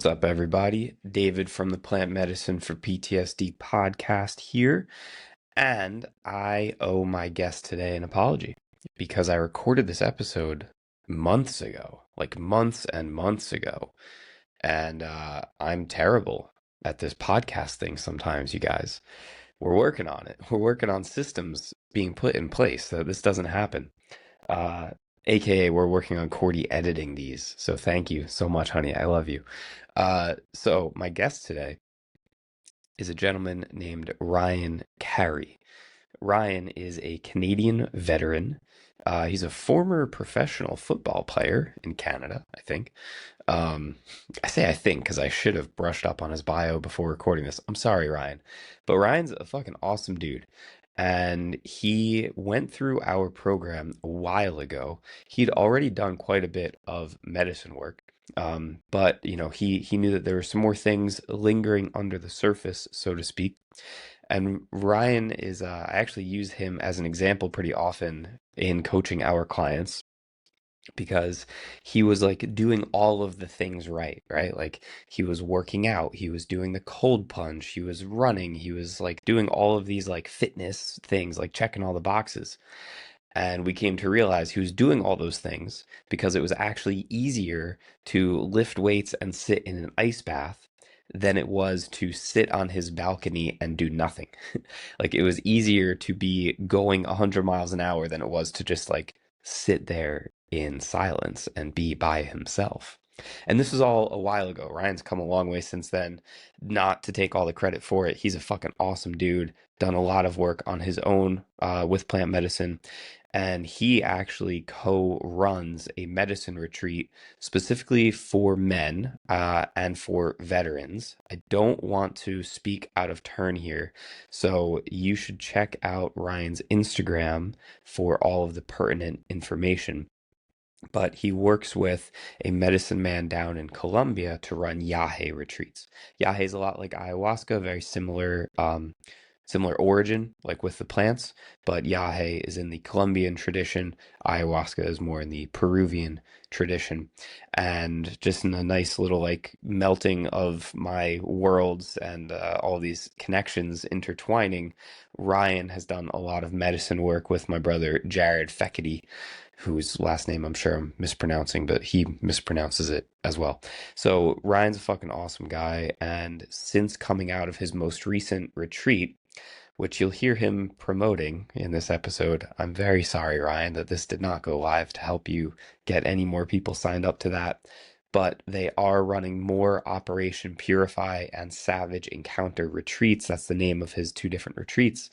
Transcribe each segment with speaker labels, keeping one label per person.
Speaker 1: What's up, everybody? David from the Plant Medicine for PTSD podcast here. And I owe my guest today an apology because I recorded this episode months ago, like months and months ago. And I'm terrible at this podcast thing sometimes, you guys. We're working on it. We're working on systems being put in place so this doesn't happen. Uh, AKA, we're working on Cordy editing these. So thank you so much, honey. I love you. So my guest today is a gentleman named Ryan Carey. Ryan is a Canadian veteran. He's a former professional football player in Canada, I think. Um, I say I think because I should have brushed up on his bio before recording this. I'm sorry, Ryan. But Ryan's a fucking awesome dude. And he went through our program a while ago. He'd already done quite a bit of medicine work. But he knew that there were some more things lingering under the surface, so to speak. And Ryan is, I actually use him as an example pretty often in coaching our clients because he was like doing all of the things right, right? Like he was working out, he was doing the cold plunge, he was running, he was like doing all of these like fitness things, like checking all the boxes. And we came to realize he was doing all those things because it was actually easier to lift weights and sit in an ice bath than it was to sit on his balcony and do nothing. Like it was easier to be going 100 miles an hour than it was to just like sit there in silence and be by himself. And this was all a while ago. Ryan's come a long way since then. Not to take all the credit for it. He's a fucking awesome dude. Done a lot of work on his own with plant medicine. And he actually co-runs a medicine retreat specifically for men and for veterans. I don't want to speak out of turn here, so you should check out Ryan's Instagram for all of the pertinent information. But he works with a medicine man down in Colombia to run Yahe retreats. Yahe is a lot like ayahuasca, very similar origin, like with the plants, but Yahe is in the Colombian tradition. Ayahuasca is more in the Peruvian tradition. And just in a nice little like melting of my worlds and all these connections intertwining, Ryan has done a lot of medicine work with my brother Jared Fekete, whose last name I'm sure I'm mispronouncing, but he mispronounces it as well. So Ryan's a fucking awesome guy, and since coming out of his most recent retreat, which you'll hear him promoting in this episode. I'm very sorry, Ryan, that this did not go live to help you get any more people signed up to that. But they are running more Operation Purify and Savage Encounter retreats. That's the name of his two different retreats.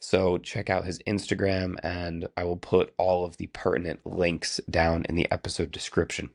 Speaker 1: So check out his Instagram, and I will put all of the pertinent links down in the episode description.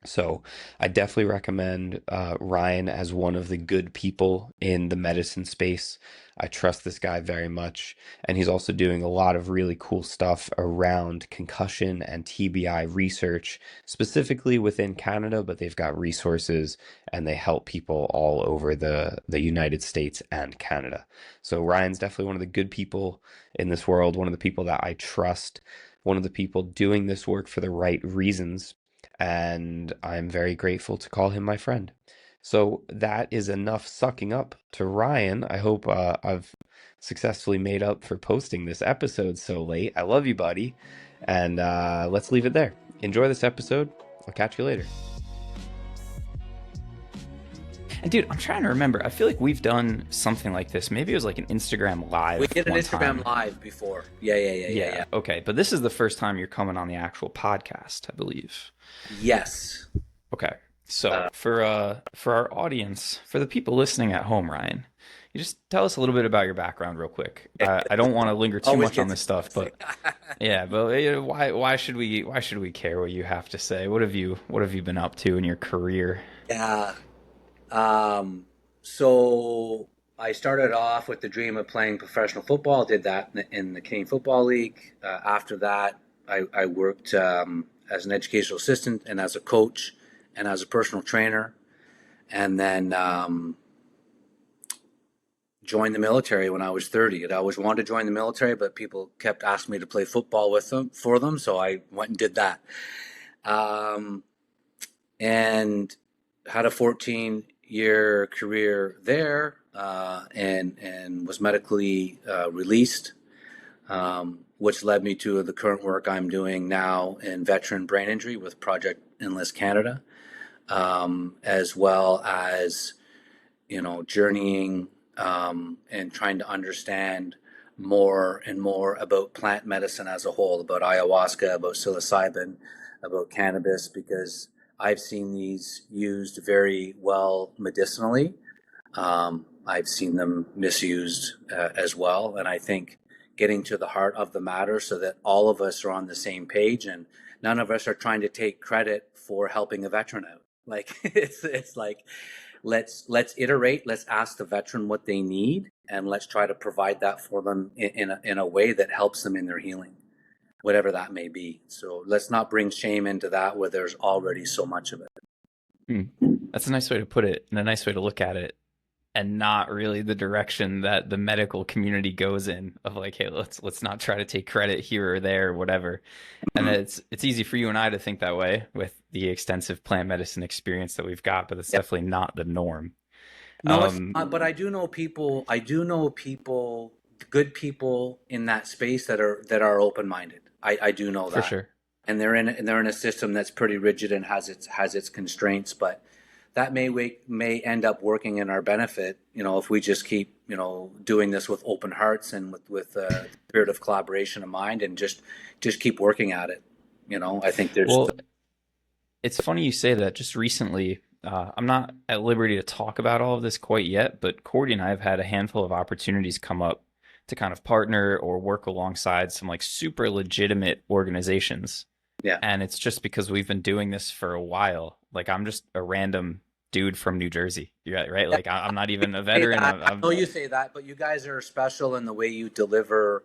Speaker 1: So I definitely recommend Ryan as one of the good people in the medicine space. I trust this guy very much. And he's also doing a lot of really cool stuff around concussion and TBI research, specifically within Canada, but they've got resources and they help people all over the United States and Canada. So Ryan's definitely one of the good people in this world, one of the people that I trust, one of the people doing this work for the right reasons, and I'm very grateful to call him my friend. So that is enough sucking up to Ryan. I hope I've successfully made up for posting this episode so late. I love you, buddy. And let's leave it there. Enjoy this episode. I'll catch you later. And dude, I'm trying to remember. I feel like we've done something like this. Maybe it was like an Instagram live.
Speaker 2: We did an
Speaker 1: one
Speaker 2: Instagram
Speaker 1: time.
Speaker 2: live before. Yeah.
Speaker 1: Okay, but this is the first time you're coming on the actual podcast, I believe.
Speaker 2: Yes.
Speaker 1: Okay. So for our audience, for the people listening at home, Ryan, you just tell us a little bit about your background real quick. I don't want to linger too
Speaker 2: Always
Speaker 1: much on
Speaker 2: gets
Speaker 1: this stuff, but yeah, but why should we care what you have to say? What have you been up to in your career?
Speaker 2: Yeah. So I started off with the dream of playing professional football. Did that in the Canadian Football League. After that, I worked as an educational assistant and as a coach and as a personal trainer, and then joined the military when I was 30. I always wanted to join the military, but people kept asking me to play football for them, so I went and did that. And had a 14-year career there, and was medically released, which led me to the current work I'm doing now in veteran brain injury with Project Enlist Canada, as well as journeying, and trying to understand more and more about plant medicine as a whole, about ayahuasca, about psilocybin, about cannabis, because I've seen these used very well medicinally. I've seen them misused as well. And I think getting to the heart of the matter so that all of us are on the same page and none of us are trying to take credit for helping a veteran out. Like it's like let's iterate, let's ask the veteran what they need, and let's try to provide that for them in a way that helps them in their healing, whatever that may be. So let's not bring shame into that where there's already so much of it.
Speaker 1: Hmm. That's a nice way to put it and a nice way to look at it, and not really the direction that the medical community goes in of like, hey, let's not try to take credit here or there or whatever. And
Speaker 2: Mhm.
Speaker 1: it's easy for you and I to think that way with the extensive plant medicine experience that we've got, but it's
Speaker 2: Yeah.
Speaker 1: definitely not the norm.
Speaker 2: No, it's
Speaker 1: Um,
Speaker 2: not, but I do know people, good people in that space that are open-minded. I do know
Speaker 1: for
Speaker 2: that.
Speaker 1: sure.
Speaker 2: And they're in a system that's pretty rigid and has its constraints, but that may end up working in our benefit, if we just keep, doing this with open hearts and with the spirit of collaboration in mind, and just keep working at it. I think there's
Speaker 1: Well, it's funny you say that. Just recently, I'm not at liberty to talk about all of this quite yet, but Cordy and I have had a handful of opportunities come up to kind of partner or work alongside some like super legitimate organizations.
Speaker 2: yeah.
Speaker 1: And it's just because we've been doing this for a while. Like I'm just a random dude from New Jersey. You're right, right?
Speaker 2: Yeah,
Speaker 1: Like I'm not even a
Speaker 2: say
Speaker 1: veteran.
Speaker 2: that. I
Speaker 1: I'm
Speaker 2: know you say that, but you guys are special in the way you deliver.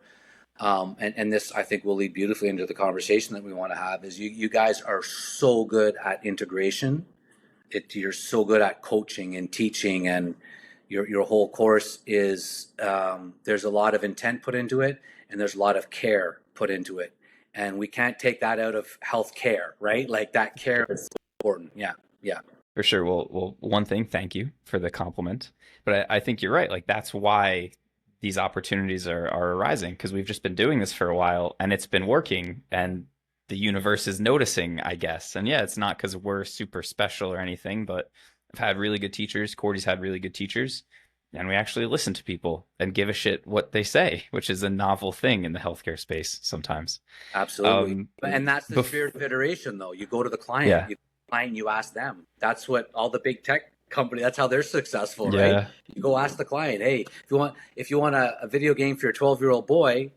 Speaker 2: And this, I think, will lead beautifully into the conversation that we want to have. Is you guys are so good at integration. You're so good at coaching and teaching, and your whole course is, there's a lot of intent put into it, and there's a lot of care put into it, and we can't take that out of healthcare, right? Like that care is so important. Yeah, yeah,
Speaker 1: For sure. One thing, thank you for the compliment. But I think you're right. Like that's why these opportunities are arising because we've just been doing this for a while and it's been working and the universe is noticing, I guess. And yeah, it's not because we're super special or anything, but I've had really good teachers. Cordy's had really good teachers. And we actually listen to people and give a shit what they say, which is a novel thing in the healthcare space sometimes.
Speaker 2: absolutely.
Speaker 1: Um,
Speaker 2: And that's the
Speaker 1: bef-
Speaker 2: spirit of iteration, though. You go to the client,
Speaker 1: yeah,
Speaker 2: you ask them. That's what all the big tech company. That's how they're successful, right?
Speaker 1: yeah,
Speaker 2: You go ask the client, hey, if you want a video game for your 12-year-old boy,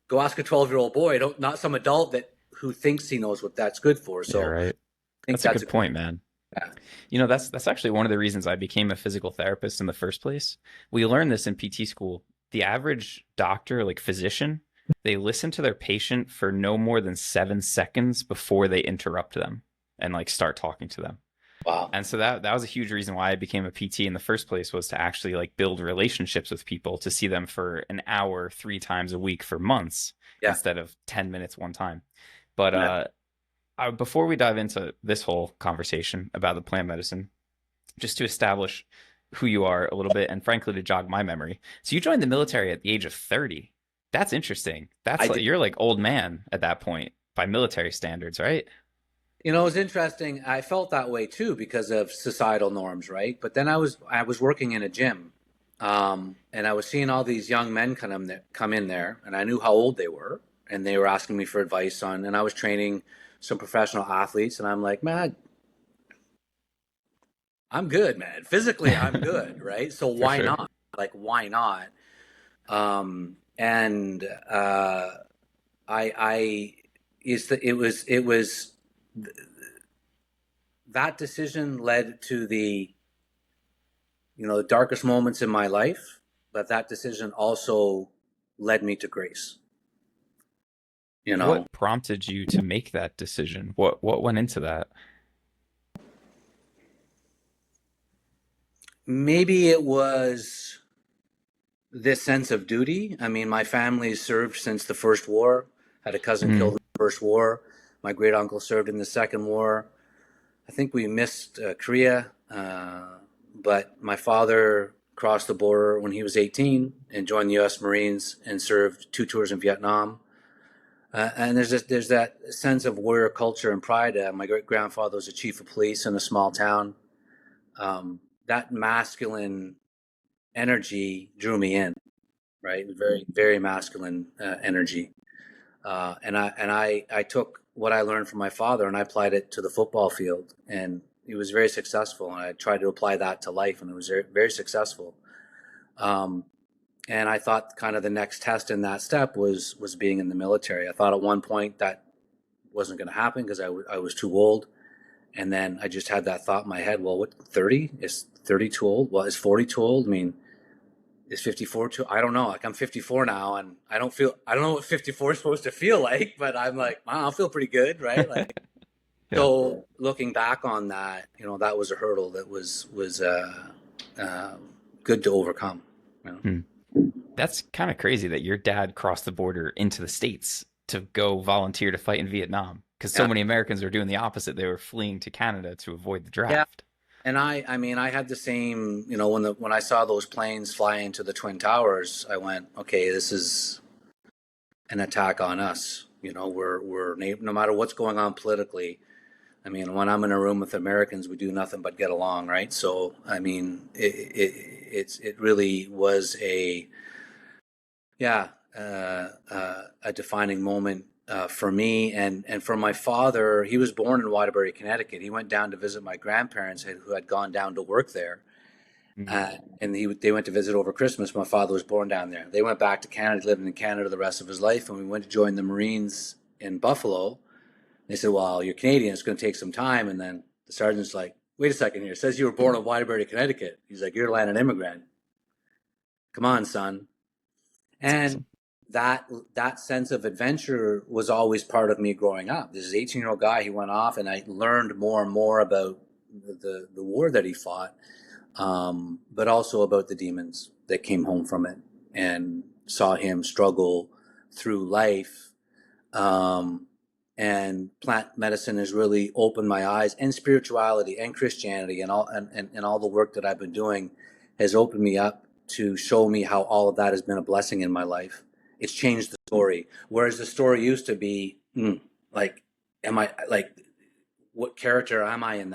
Speaker 2: go ask a 12-year-old boy, don't not some adult that who thinks he knows what that's good for.
Speaker 1: yeah,
Speaker 2: So
Speaker 1: right.
Speaker 2: I think
Speaker 1: That's a
Speaker 2: that's a
Speaker 1: good point, man.
Speaker 2: yeah.
Speaker 1: You know, that's actually one of the reasons I became a physical therapist in the first place. We learned this in PT school. The average doctor, like physician, they listen to their patient for no more than 7 seconds before they interrupt them and like start talking to them.
Speaker 2: Wow.
Speaker 1: And so that was a huge reason why I became a PT in the first place was to actually like build relationships with people to see them for an hour 3 times a week for months
Speaker 2: Yeah.
Speaker 1: instead of 10 minutes one time. But
Speaker 2: Yeah.
Speaker 1: before we dive into this whole conversation about the plant medicine, just to establish who you are a little bit and frankly to jog my memory. So you joined the military at the age of 30. That's interesting.
Speaker 2: I
Speaker 1: That's
Speaker 2: did.
Speaker 1: like you're like old man at that point by military standards, right?
Speaker 2: It was interesting. I felt that way too because of societal norms, right? But then I was working in a gym, and I was seeing all these young men come in there, and I knew how old they were, and they were asking me for advice on, and I was training some professional athletes, and I'm like, man, I'm good, man. Physically, I'm good, right? So
Speaker 1: For
Speaker 2: why
Speaker 1: sure.
Speaker 2: not? Like, why not? And I is that it was that decision led to the darkest moments in my life, but that decision also led me to grace. You know,
Speaker 1: What prompted you to make that decision? What went into that?
Speaker 2: maybe it was this sense of duty. I mean, my family served since the first war. Had a cousin killed
Speaker 1: Mm,
Speaker 2: in the first war. My great uncle served in the second war. I think we missed Korea, but my father crossed the border when he was 18 and joined the U.S. Marines and served 2 tours in Vietnam. And there's that sense of warrior culture and pride. My great grandfather was a chief of police in a small town. That masculine energy drew me in, right? Very, very masculine energy. And I took what I learned from my father and I applied it to the football field, and he was very successful. And I tried to apply that to life, and it was very, very successful. Um, and I thought kind of the next test in that step was being in the military. I thought at one point that wasn't going to happen because I was too old. And then I just had that thought in my head, well, what, 30? Is 30 too old? Well, is 40 too old? I mean, is 54 too? I don't know. Like, I'm 54 now, and I don't know what 54 is supposed to feel like, but I'm like, wow, I feel pretty good, right? Like,
Speaker 1: Yeah.
Speaker 2: so looking back on that, that was a hurdle that was uh, good to overcome. You know?
Speaker 1: Hmm. That's kind of crazy that your dad crossed the border into the States to go volunteer to fight in Vietnam, because so
Speaker 2: Yeah,
Speaker 1: many Americans were doing the opposite. They were fleeing to Canada to avoid the
Speaker 2: yeah.
Speaker 1: draft.
Speaker 2: And I mean, I had the same, when I saw those planes fly into the Twin Towers, I went, okay, this is an attack on us. We're no matter what's going on politically. I mean, when I'm in a room with Americans, we do nothing but get along, right? So, I mean, it really was yeah, a defining moment for me and for my father. He was born in Waterbury, Connecticut. He went down to visit my grandparents who had gone down to work there.
Speaker 1: Mhm.
Speaker 2: And they went to visit over Christmas. My father was born down there. They went back to Canada, lived in Canada the rest of his life, and we went to join the Marines in Buffalo. They said, "Well, you're Canadian. It's going to take some time." And then the sergeant's like, "Wait a second here. It says you were born in Waterbury, Connecticut." He's like, "You're a landed immigrant. Come on, son."
Speaker 1: That's
Speaker 2: And
Speaker 1: awesome.
Speaker 2: that sense of adventure was always part of me growing up. This is 18-year-old guy. He went off, and I learned more and more about the war that he fought, but also about the demons that came home from it, and saw him struggle through life. Um, and plant medicine has really opened my eyes, and spirituality and Christianity and all the work that I've been doing has opened me up to show me how all of that has been a blessing in my life. It's changed the story. Whereas the story used to be, like, am I like, what character am I in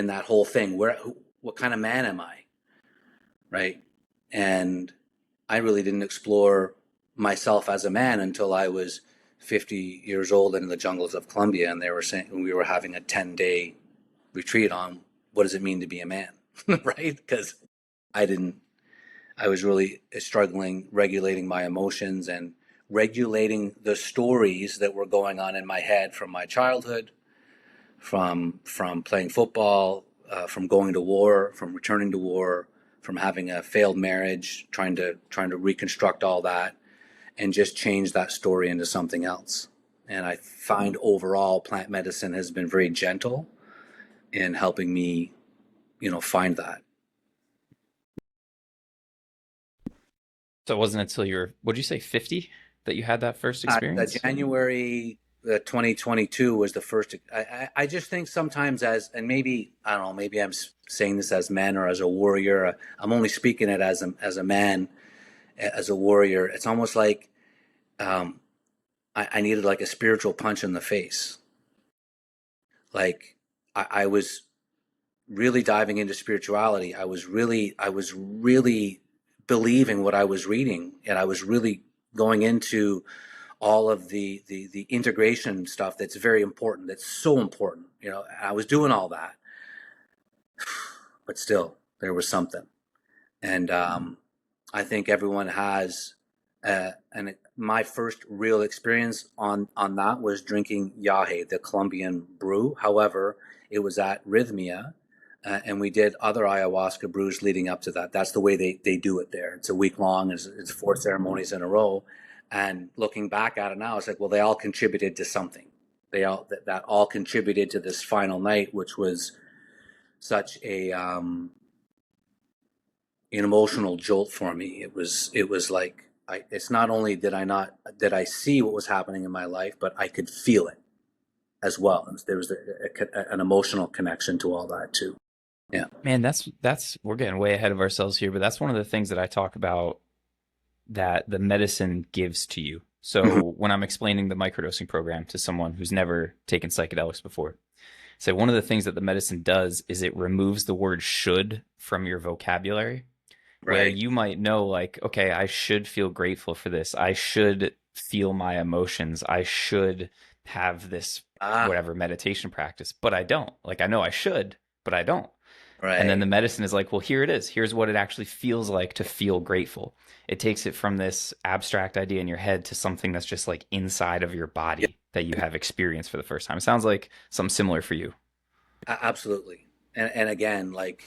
Speaker 2: that whole thing? What kind of man am I? Right. And I really didn't explore myself as a man until I was 50 years old and in the jungles of Colombia. And they were saying, we were having a 10-day retreat on what does it mean to be a man, right? Because I didn't, I was really struggling regulating my emotions and regulating the stories that were going on in my head from my childhood, from playing football, from going to war, from returning to war, from having a failed marriage, trying to reconstruct all that and just change that story into something else. And I find overall plant medicine has been very gentle in helping me, find that.
Speaker 1: So it wasn't until you were, what'd you say, 50 that you had that first experience?
Speaker 2: January 2022 was the first. I just think sometimes and maybe, I don't know, maybe I'm saying this as man or as a warrior. I'm only speaking it as a man, as a warrior. It's almost like um, I needed like a spiritual punch in the face. Like I was really diving into spirituality. I was really believing what I was reading, and I was really going into all of the integration stuff that's very important. That's so important. I was doing all that, but still there was something. And I think everyone has. And my first real experience on that was drinking yahe, the Colombian brew. However, it was at Rhythmia, and we did other ayahuasca brews leading up to that. That's the way they do it there. It's a week long. It's 4 ceremonies in a row. And looking back at it now, it's like, well, they all contributed to something. That all contributed to this final night, which was such an emotional jolt for me. It was like it's not only did I see what was happening in my life, but I could feel it. as well. There was an emotional connection to all that too. Yeah.
Speaker 1: Man, that's we're getting way ahead of ourselves here, but that's one of the things that I talk about that the medicine gives to you.
Speaker 2: Mhm.
Speaker 1: So when I'm explaining the microdosing program to someone who's never taken psychedelics before, so one of the things that the medicine does is it removes the word should from your vocabulary, where
Speaker 2: Right.
Speaker 1: you might know, like, okay, I should feel grateful for this. I should feel my emotions. I should have this
Speaker 2: Ah,
Speaker 1: whatever meditation practice, but I don't. Like, I know I should, but I don't. And then the
Speaker 2: right.
Speaker 1: medicine is like, well, here it is. Here's what it actually feels like to feel grateful. It takes it from this abstract idea in your head to something that's just like inside of your
Speaker 2: Yeah,
Speaker 1: body that you have experienced for the first time. It sounds like something similar for you.
Speaker 2: absolutely. And again, like,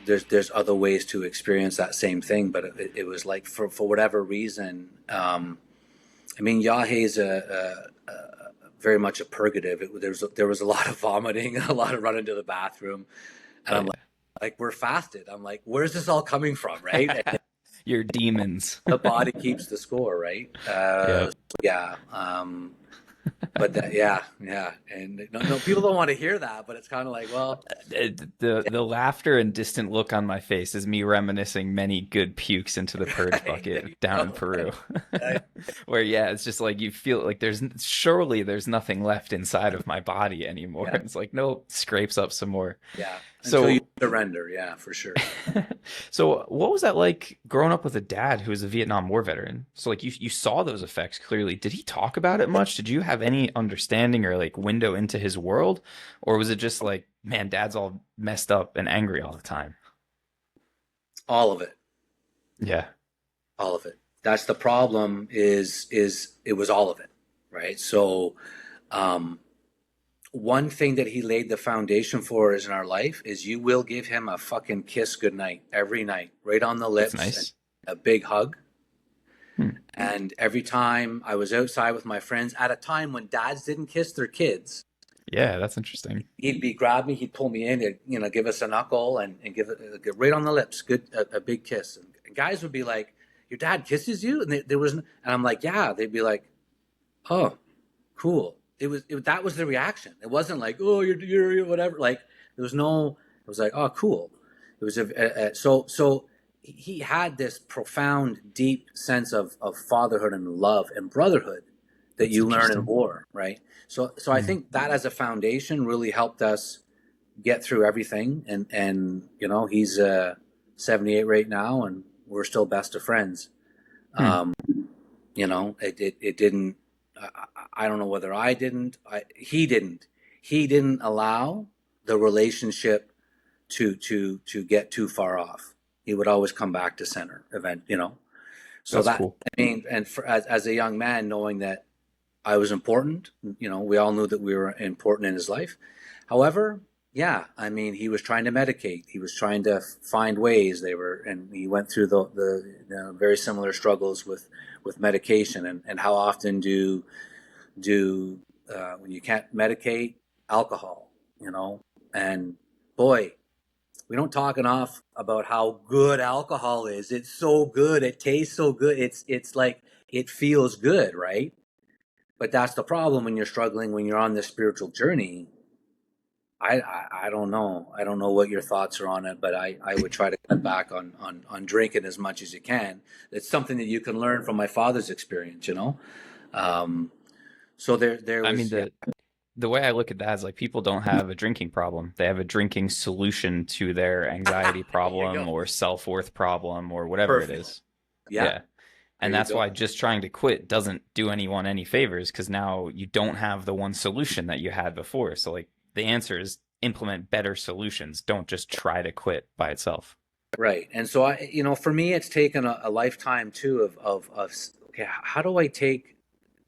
Speaker 2: there's other ways to experience that same thing, but it was like for whatever reason, I mean, Yahé is very much a purgative. There was a lot of vomiting, a lot of running to the bathroom, and
Speaker 1: Oh
Speaker 2: I'm like, we're fasted. I'm like, where's this all coming from, right? And
Speaker 1: yeah. Your demons.
Speaker 2: the body keeps the score, right?
Speaker 1: Yeah.
Speaker 2: Yeah. But yeah, yeah, and no, people don't want to hear that, but it's kind of like, well,
Speaker 1: The laughter and distant look on my face is me reminiscing many good pukes into the purge
Speaker 2: right, there
Speaker 1: bucket
Speaker 2: you
Speaker 1: down in
Speaker 2: go.
Speaker 1: Peru.
Speaker 2: Uh,
Speaker 1: Where yeah, it's just like you feel like there's nothing left inside of my body anymore.
Speaker 2: yeah,
Speaker 1: It's like nope, scrapes up some more.
Speaker 2: yeah. Until you
Speaker 1: So
Speaker 2: surrender, yeah, for sure.
Speaker 1: so what was that like growing up with a dad who was a Vietnam War veteran? So like you saw those effects clearly. Did he talk about it much? Did you have any understanding or like window into his world? Or was it just like, man, dad's all messed up and angry all the time?
Speaker 2: All of it,
Speaker 1: Yeah.
Speaker 2: all of it. That's the problem. Is it was all of it, right? So, um, one thing that he laid the foundation for is in our life is you will give him a fucking kiss goodnight every night, right on the
Speaker 1: That's
Speaker 2: lips, and
Speaker 1: nice.
Speaker 2: a big hug.
Speaker 1: Hmm.
Speaker 2: And every time I was outside with my friends at a time when dads didn't kiss their kids,
Speaker 1: Yeah, that's interesting.
Speaker 2: he'd be grab me, he'd pull me in, he'd, give us a knuckle and give it right on the lips, good a big kiss. And guys would be like, "Your dad kisses you?" And there was, and I'm like, "Yeah." They'd be like, "Oh, cool." That was the reaction. It wasn't like, "Oh, you're whatever." Like there was no. It was like, "Oh, cool." It was so he had this profound, deep sense of fatherhood and love and brotherhood that
Speaker 1: That's
Speaker 2: you learn in
Speaker 1: interesting.
Speaker 2: war, right? So I
Speaker 1: Hmm.
Speaker 2: think that as a foundation really helped us get through everything. And he's 78 right now, and we're still best of friends.
Speaker 1: Hmm.
Speaker 2: Um, it didn't. I don't know whether I didn't. He didn't. He didn't allow the relationship to get too far off. He would always come back to center event. So
Speaker 1: That's
Speaker 2: that,
Speaker 1: cool.
Speaker 2: I mean, and as a young man, knowing that I was important, we all knew that we were important in his life. However, yeah, I mean, he was trying to medicate. He was trying to find ways. And he went through the very similar struggles with medication, and how often do when you can't medicate, alcohol, and boy, we don't talk enough about how good alcohol is. It's so good. It tastes so good. It's like it feels good, right? But that's the problem when you're struggling, when you're on this spiritual journey. I don't know. I don't know what your thoughts are on it, but I would try to cut back on drinking as much as you can. It's something that you can learn from my father's experience. Um, so there
Speaker 1: I mean,
Speaker 2: was, yeah,
Speaker 1: the way I look at that is like people don't have a drinking problem. They have a drinking solution to their anxiety
Speaker 2: there you
Speaker 1: problem
Speaker 2: go.
Speaker 1: or self-worth problem or whatever it
Speaker 2: Perfect.
Speaker 1: is.
Speaker 2: Yeah,
Speaker 1: Yeah.
Speaker 2: there
Speaker 1: And
Speaker 2: you
Speaker 1: that's
Speaker 2: go.
Speaker 1: why just trying to quit doesn't do anyone any favors because now you don't have the one solution that you had before. So like the answer is implement better solutions. Don't just try to quit by itself.
Speaker 2: Right. And so for me, it's taken a lifetime too of okay, how do I take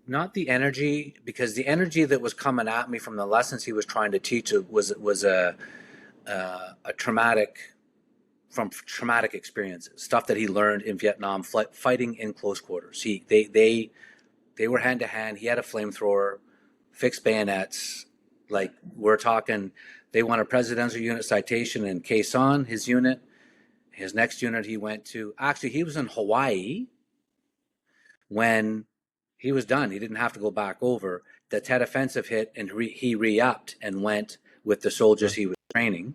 Speaker 2: not the energy, because the energy that was coming at me from the lessons he was trying to teach was a traumatic experiences, stuff that he learned in Vietnam, fighting in close quarters. They were hand to hand. He had a flamethrower, fixed bayonets. Like we're talking, they won a presidential unit citation in Quezon, his unit. His next unit he went to, actually, he was in Hawaii when he was done. He didn't have to go back over. the Tet Offensive hit, and he re-upped and went with the soldiers he was training,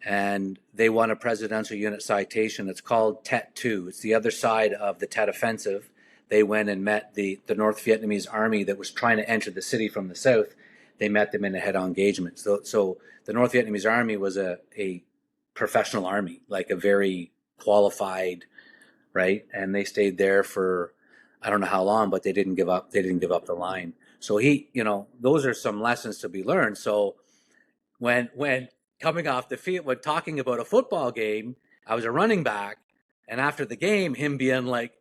Speaker 2: and they won a presidential unit citation. It's called Tet 2. It's the other side of the Tet Offensive. They went and met the North Vietnamese army that was trying to enter the city from the south. They met them in a head-on engagement. So the North Vietnamese army was a professional army, like a very qualified, right? And they stayed there for I don't know how long, but they didn't give up. They didn't give up the line. So those are some lessons to be learned. So when coming off the field, when talking about a football game, I was a running back, and after the game, him being like,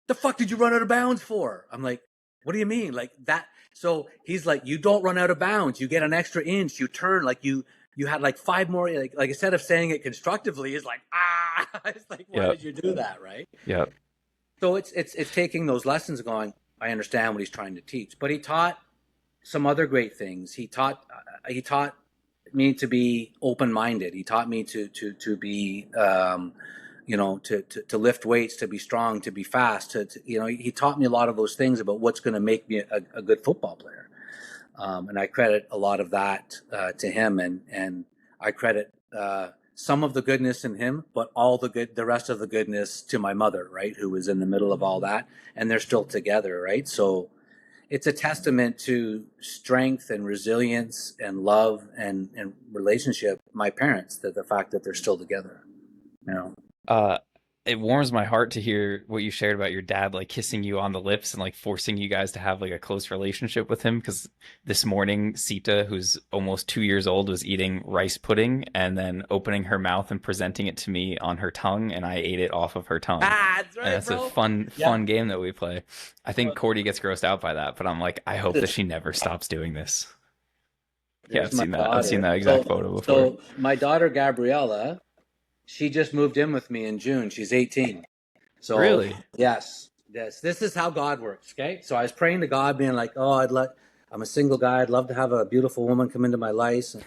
Speaker 2: "The fuck did you run out of bounds for?" I'm like, "What do you mean?" Like that. So he's like, "You don't run out of bounds. You get an extra inch. You turn like you had like five more. Like instead of saying it constructively, it's like ah. It's like, why
Speaker 1: Yep.
Speaker 2: did you do that, right?
Speaker 1: Yep.
Speaker 2: So it's taking those lessons, and going, I understand what he's trying to teach, but he taught some other great things. He taught me to be open minded. He taught me to be to lift weights, to be strong, to be fast. He taught me a lot of those things about what's going to make me a good football player. And I credit a lot of that to him, and I credit some of the goodness in him, but the rest of the goodness to my mother, right, who was in the middle of all that, and they're still together, right? So it's a testament to strength and resilience and love and relationship. My parents, that the fact that they're still together, you know.
Speaker 1: Uh, it warms my heart to hear what you shared about your dad, like kissing you on the lips and like forcing you guys to have like a close relationship with him. Because this morning, Sita, who's almost 2 years old, was eating rice pudding and then opening her mouth and presenting it to me on her tongue, and I ate it off of her tongue.
Speaker 2: That's
Speaker 1: And
Speaker 2: right,
Speaker 1: that's a
Speaker 2: bro.
Speaker 1: fun,
Speaker 2: Yeah.
Speaker 1: fun game that we play. I think Cordy gets grossed out by that, but I'm like, I hope that
Speaker 2: This,
Speaker 1: she never stops doing this. Yeah,
Speaker 2: there's my
Speaker 1: I've seen
Speaker 2: daughter.
Speaker 1: that exact
Speaker 2: So,
Speaker 1: photo before.
Speaker 2: so my daughter Gabriella, she just moved in with me in June. She's 18. So
Speaker 1: Really?
Speaker 2: yes, this is how God works. Okay, so I was praying to God, being like, "Oh, I'm a single guy. I'd love to have a beautiful woman come into my life, and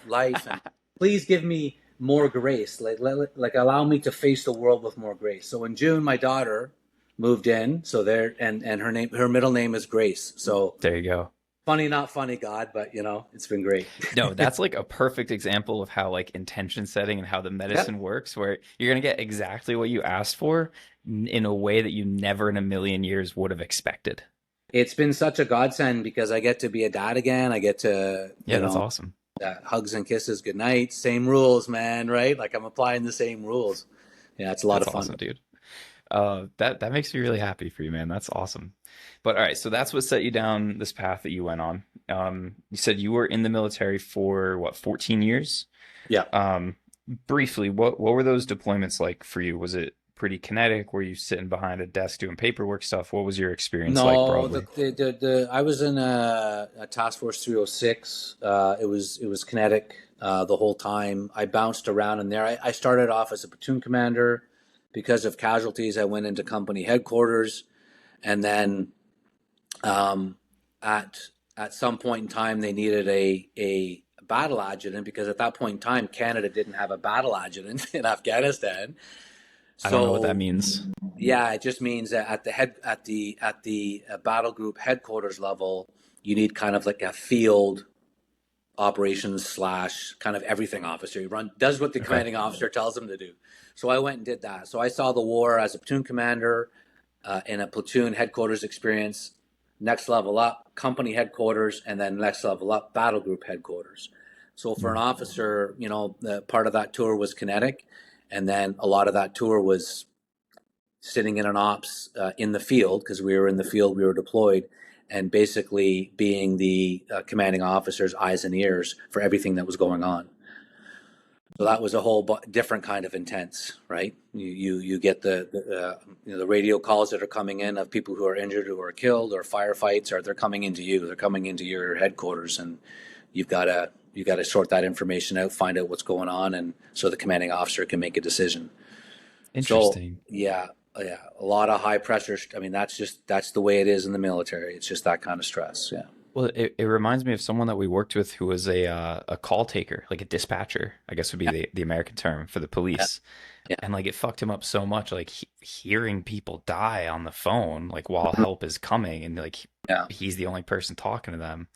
Speaker 2: please give me more grace. Like allow me to face the world with more grace." So in June, my daughter moved in. So there, and her middle name is Grace. So
Speaker 1: There you go.
Speaker 2: funny, not funny, God, but it's been great.
Speaker 1: No, that's like a perfect example of how like intention setting and how the
Speaker 2: Yep.
Speaker 1: medicine works, where you're gonna get exactly what you asked for in a way that you never in a million years would have expected.
Speaker 2: It's been such a godsend because I get to be a dad again. I get to,
Speaker 1: Yeah, that's awesome.
Speaker 2: hugs and kisses, good night, same rules, man, right? Like I'm applying the same rules. Yeah, it's a lot
Speaker 1: That's
Speaker 2: of fun.
Speaker 1: awesome, dude. That makes me really happy for you, man. That's awesome. But all right, so that's what set you down this path that you went on. You said you were in the military for what, 14 years?
Speaker 2: Yeah.
Speaker 1: Um, Briefly, what were those deployments like for you? Was it pretty kinetic? Were you sitting behind a desk doing paperwork stuff? What was your experience like
Speaker 2: No,
Speaker 1: broadly?
Speaker 2: I was in a task force 306. It was kinetic the whole time. I bounced around in there. I started off as a platoon commander. Because of casualties, I went into company headquarters, and then um, at some point in time, they needed a battle adjutant because at that point in time, Canada didn't have a battle adjutant in Afghanistan.
Speaker 1: I don't know what that
Speaker 2: So
Speaker 1: means.
Speaker 2: yeah, it just means that at the battle group headquarters level, you need kind of like a field operations slash kind of everything officer. He does what the
Speaker 1: Okay.
Speaker 2: commanding officer tells him to do. So I went and did that. So I saw the war as a platoon commander in a platoon headquarters experience. Next level up, company headquarters, and then next level up, battle group headquarters. So for an
Speaker 1: Mm.
Speaker 2: officer, the part of that tour was kinetic, and then a lot of that tour was sitting in an ops in the field because we were in the field, we were deployed, and basically being the commanding officer's eyes and ears for everything that was going on. So that was a whole different kind of intense, right? You get the radio calls that are coming in of people who are injured, who are killed, or firefights, or they're coming into you. They're coming into your headquarters, and you got to sort that information out, find out what's going on, and so the commanding officer can make a decision. So
Speaker 1: Interesting.
Speaker 2: yeah, yeah, a lot of high pressure. I mean, that's the way it is in the military. It's just that kind of stress. Yeah.
Speaker 1: Well, it reminds me of someone that we worked with who was a call taker, like a dispatcher, I guess would be
Speaker 2: Yeah.
Speaker 1: the American term for the
Speaker 2: Yeah.
Speaker 1: police.
Speaker 2: Yeah.
Speaker 1: And like it fucked him up so much, like hearing people die on the phone, like while help is coming, and like
Speaker 2: Yeah.
Speaker 1: he's the only person talking to them.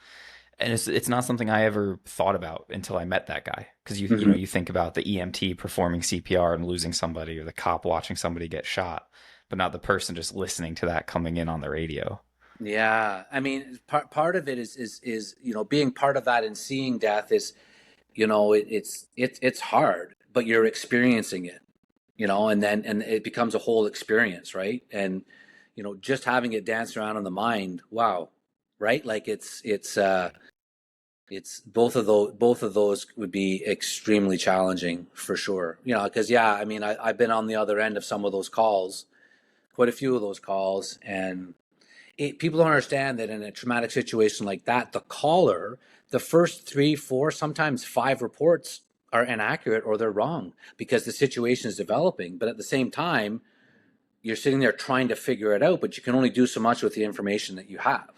Speaker 1: And it's not something I ever thought about until I met that guy. Because
Speaker 2: Hmm.
Speaker 1: you think about the EMT performing CPR and losing somebody, or the cop watching somebody get shot, but not the person just listening to that coming in on the radio.
Speaker 2: Yeah, I mean, part of it is being part of that and seeing death is it's hard, but you're experiencing it, and it becomes a whole experience, right? And just having it dance around in the mind, wow, right? Like it's both of those would be extremely challenging for sure, because yeah, I mean, I've been on the other end of some of those calls, quite a few of those calls, and people don't understand that in a traumatic situation like that, the caller, the first three, four, sometimes five reports are inaccurate or they're wrong because the situation is developing. But at the same time, you're sitting there trying to figure it out, but you can only do so much with the information that you have,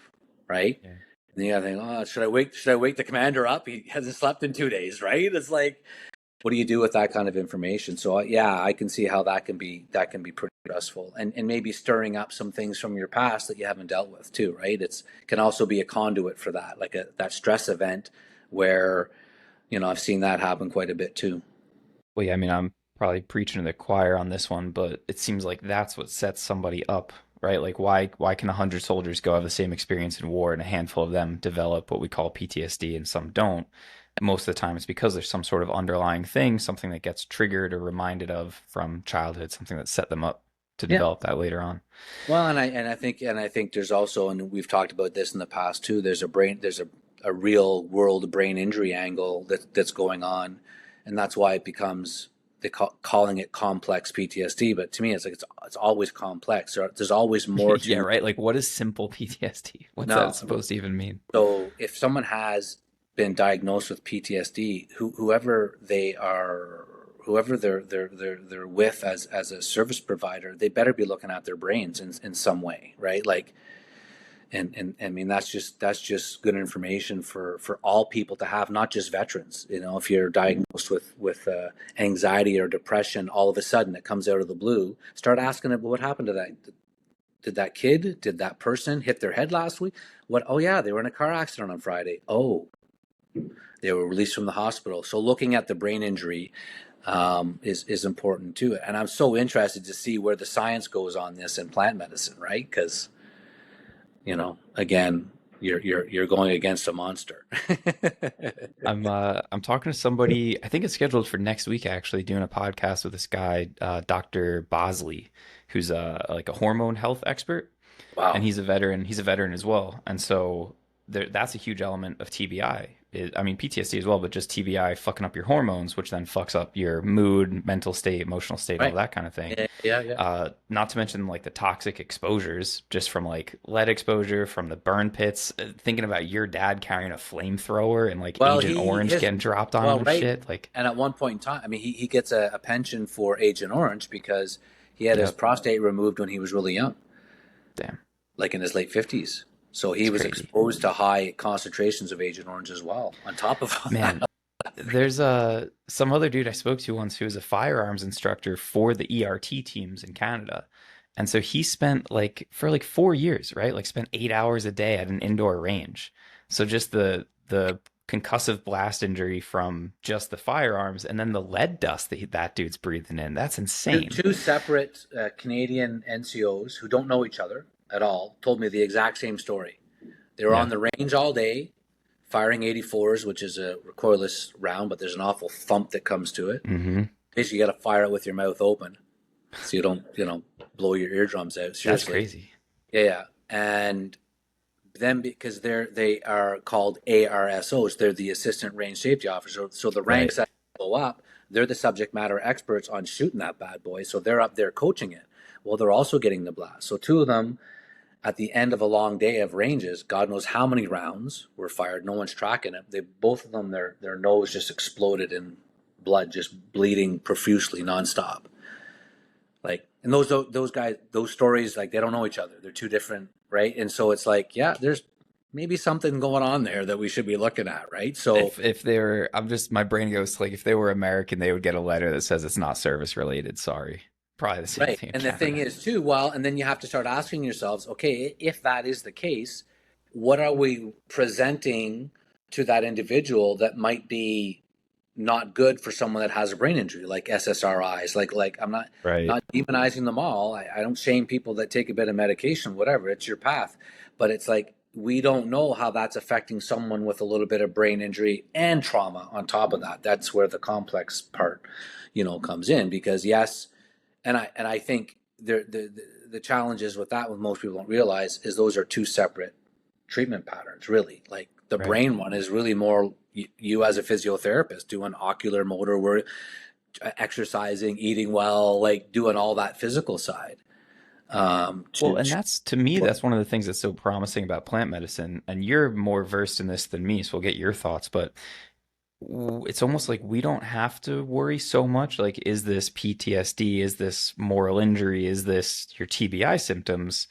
Speaker 2: right?
Speaker 1: Yeah.
Speaker 2: And then you gotta think, oh, should I wake? Should I wake the commander up? He hasn't slept in 2 days, right? It's like, what do you do with that kind of information? So yeah, I can see how that can be pretty stressful, and maybe stirring up some things from your past that you haven't dealt with too, right? It's can also be a conduit for that, like that stress event where I've seen that happen quite a bit too.
Speaker 1: Well, yeah, I mean, I'm probably preaching to the choir on this one, but it seems like that's what sets somebody up, right? Like, why can 100 soldiers go have the same experience in war, and a handful of them develop what we call PTSD, and some don't? Most of the time, it's because there's some sort of underlying thing, something that gets triggered or reminded of from childhood, something that set them up to
Speaker 2: Yeah.
Speaker 1: develop that later on.
Speaker 2: Well, and I think there's also, and we've talked about this in the past too. There's a real world brain injury angle that's going on, and that's why it becomes calling it complex PTSD. But to me, it's always complex. There's always more
Speaker 1: Yeah,
Speaker 2: to.
Speaker 1: right. Like, what is simple PTSD? What's that
Speaker 2: No.
Speaker 1: supposed to even mean?
Speaker 2: So if someone has been diagnosed with PTSD, whoever they are, whoever they're with as a service provider, they better be looking at their brains in some way, right? Like, and I mean, that's just good information for all people to have, not just veterans. If you're diagnosed with anxiety or depression, all of a sudden it comes out of the blue, start asking it, well, what happened to that? Did that person hit their head last week? What? Oh yeah, they were in a car accident on Friday. Oh, they were released from the hospital. So looking at the brain injury is important too. And I'm so interested to see where the science goes on this in plant medicine, right? Because again, you're going against a monster.
Speaker 1: I'm talking to somebody. I think it's scheduled for next week. Actually, doing a podcast with this guy, Dr. Bosley, who's like a hormone health expert, and
Speaker 2: Wow.
Speaker 1: he's a veteran. He's a veteran as well, and so that's a huge element of TBI. I mean PTSD as well, but just TBI fucking up your hormones, which then fucks up your mood, mental state, emotional state, all
Speaker 2: Right.
Speaker 1: that kind of thing.
Speaker 2: Yeah. Yeah. Yeah.
Speaker 1: Not to mention like the toxic exposures just from like lead exposure from the burn pits. Thinking about your dad carrying a flamethrower and like
Speaker 2: Well,
Speaker 1: Agent
Speaker 2: he
Speaker 1: Orange
Speaker 2: his
Speaker 1: getting dropped on him
Speaker 2: well,
Speaker 1: and
Speaker 2: right.
Speaker 1: shit. Like,
Speaker 2: And at one point in time, I mean, he gets a pension for Agent Orange because he had his
Speaker 1: yep,
Speaker 2: prostate removed when he was really young,
Speaker 1: damn,
Speaker 2: like in his late 50s. So he
Speaker 1: it's
Speaker 2: was
Speaker 1: crazy,
Speaker 2: exposed to high concentrations of Agent Orange as well, on top of all
Speaker 1: man.
Speaker 2: that.
Speaker 1: There's some other dude I spoke to once who was a firearms instructor for the ERT teams in Canada. And so he spent like for like 4 years, right? Like spent 8 hours a day at an indoor range. So just the concussive blast injury from just the firearms and then the lead dust that dude's breathing in. That's
Speaker 2: Two,
Speaker 1: insane.
Speaker 2: two separate Canadian NCOs who don't know each other at all told me the exact same story. They were on
Speaker 1: Yeah.
Speaker 2: the range all day, firing 84s, which is a recoilless round, but there's an awful thump that comes to it.
Speaker 1: Hmm.
Speaker 2: Basically, you got to fire it with your mouth open so you don't, blow your eardrums out.
Speaker 1: That's
Speaker 2: Seriously.
Speaker 1: crazy.
Speaker 2: Yeah, yeah. And then because they are called ARSOs, they're the assistant range safety officer. So the
Speaker 1: Right.
Speaker 2: ranks that go up, they're the subject matter experts on shooting that bad boy. So they're up there coaching it. Well, they're also getting the blast. So two of them at the end of a long day of ranges, God knows how many rounds were fired. No one's tracking it. They both of them, their nose just exploded in blood, just bleeding profusely nonstop. Like, and those guys, those stories, like they don't know each other. They're two different, right? And so it's like, yeah, there's maybe something going on there that we should be looking at, right? So
Speaker 1: If they were, I'm just my brain goes to like if they were American, they would get a letter that says it's not service related. Sorry. Probably the same
Speaker 2: right.
Speaker 1: thing in
Speaker 2: And the thing
Speaker 1: Canada.
Speaker 2: is too, well, and then you have to start asking yourselves, okay, if that is the case, what are we presenting to that individual that might be not good for someone that has a brain injury, like SSRIs. Like I'm
Speaker 1: Right.
Speaker 2: not demonizing them all. I don't shame people that take a bit of medication, whatever. It's your path, but it's like we don't know how that's affecting someone with a little bit of brain injury and trauma on top of that. That's where the complex part, comes in. Because yes, and I think the challenges with that, what most people don't realize, is those are two separate treatment patterns, really. Like the
Speaker 1: Right.
Speaker 2: brain one is really more you as a physiotherapist doing ocular motor work, exercising, eating well, like doing all that physical side.
Speaker 1: Well,
Speaker 2: To
Speaker 1: and that's to me, that's one of the things that's so promising about plant medicine. And you're more versed in this than me, so we'll get your thoughts. But it's almost like we don't have to worry so much. Like, is this PTSD? Is this moral injury? Is this your TBI symptoms?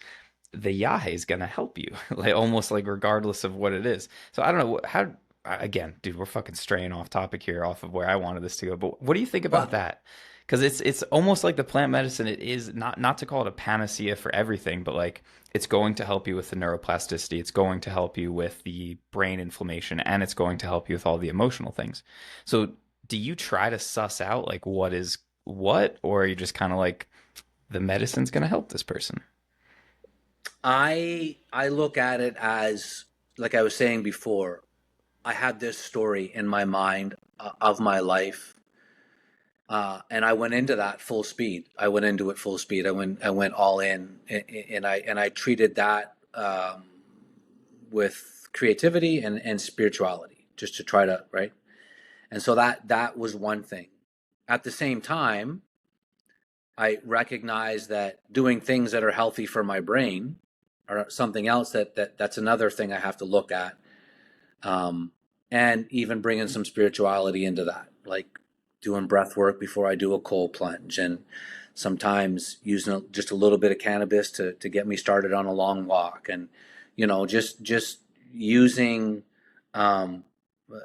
Speaker 1: The Yahe is going to help you, like almost like regardless of what it is. So I don't know how. Again, dude, we're fucking straying off topic here, off of where I wanted this to go. But what do you think about
Speaker 2: well,
Speaker 1: that? Because it's almost like the plant medicine. It is not to call it a panacea for everything, but like it's going to help you with the neuroplasticity. It's going to help you with the brain inflammation, and it's going to help you with all the emotional things. So do you try to suss out like what is what, or are you just kind of like the medicine's going to help this person?
Speaker 2: I look at it as, like I was saying before, I had this story in my mind of my life. And I went into that full speed. I went into it full speed. I went all in, and I treated that with creativity and spirituality, just to try to, right. And so that was one thing. At the same time, I recognize that doing things that are healthy for my brain are something else that's another thing I have to look at, um, and even bringing some spirituality into that, like doing breath work before I do a cold plunge, and sometimes using just a little bit of cannabis to get me started on a long walk, and just using um,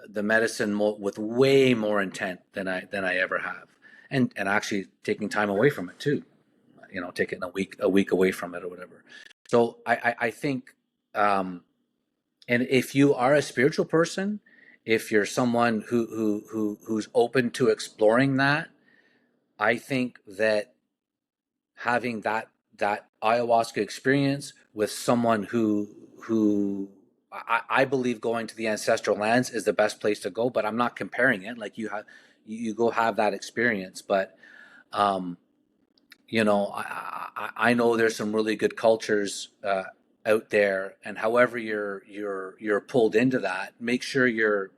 Speaker 2: the medicine with way more intent than I ever have, and actually taking time away from it too, taking a week away from it or whatever. So I think. And if you are a spiritual person, if you're someone who's open to exploring that, I think that having that ayahuasca experience with someone who I believe going to the ancestral lands is the best place to go. But I'm not comparing it. Like you go have that experience. But um, I know there's some really good cultures out there, and however you're pulled into that, make sure you're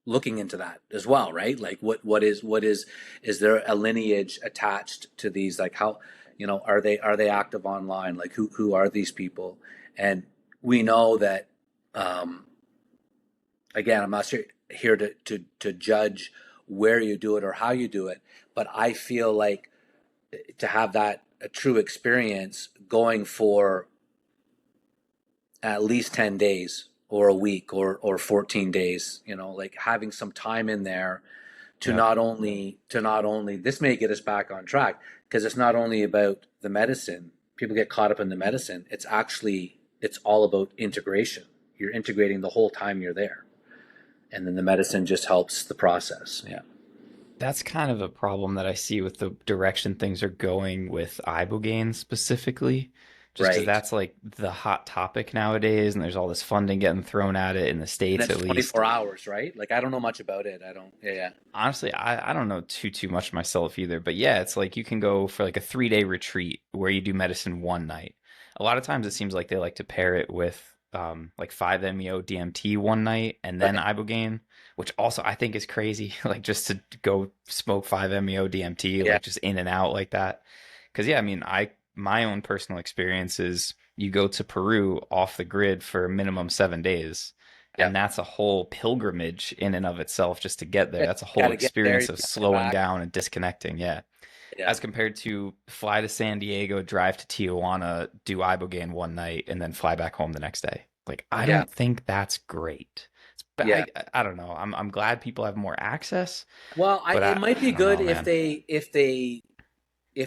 Speaker 2: looking into that as well, right? Like is there a lineage attached to these? Like how, are they active online? Like who are these people? And we know that, um, again, I'm not here to judge where you do it or how you do it, but I feel like to have that a true experience, going for at least 10 days or a week or 14 days, like having some time in there to
Speaker 1: Yeah.
Speaker 2: not only this may get us back on track, because it's not only about the medicine. People get caught up in the medicine. It's all about integration. You're integrating the whole time you're there, and then the medicine just helps the process. Yeah.
Speaker 1: That's kind of a problem that I see with the direction things are going with ibogaine specifically, just because
Speaker 2: Right.
Speaker 1: that's like the hot topic nowadays, and there's all this funding getting thrown at it in the
Speaker 2: And
Speaker 1: States
Speaker 2: it's
Speaker 1: at least.
Speaker 2: 24 hours, right? Like I don't know much about it. I don't. Yeah. Yeah.
Speaker 1: Honestly, I don't know too much myself either, but yeah, it's like you can go for like a 3 day retreat where you do medicine one night. A lot of times it seems like they like to pair it with like 5-MeO DMT one night and then
Speaker 2: Right.
Speaker 1: ibogaine, which also I think is crazy. Like just to go smoke 5-MeO DMT,
Speaker 2: Yeah.
Speaker 1: like just in and out like that. Because yeah, I mean, I my own personal experience is you go to Peru off the grid for minimum 7 days,
Speaker 2: Yeah.
Speaker 1: and that's a whole pilgrimage in and of itself just to get there.
Speaker 2: Yeah.
Speaker 1: That's a
Speaker 2: Got
Speaker 1: whole
Speaker 2: to get there. You
Speaker 1: experience of
Speaker 2: got to get
Speaker 1: slowing
Speaker 2: back.
Speaker 1: down and disconnecting. Yeah.
Speaker 2: Yeah.
Speaker 1: As compared to fly to San Diego, drive to Tijuana, do ibogaine one night, and then fly back home the next day. Like, I
Speaker 2: Yeah.
Speaker 1: don't think that's great.
Speaker 2: Yeah.
Speaker 1: I don't know. I'm glad people have more access,
Speaker 2: Well,
Speaker 1: but
Speaker 2: it might
Speaker 1: I
Speaker 2: be
Speaker 1: don't
Speaker 2: good
Speaker 1: know,
Speaker 2: if
Speaker 1: man.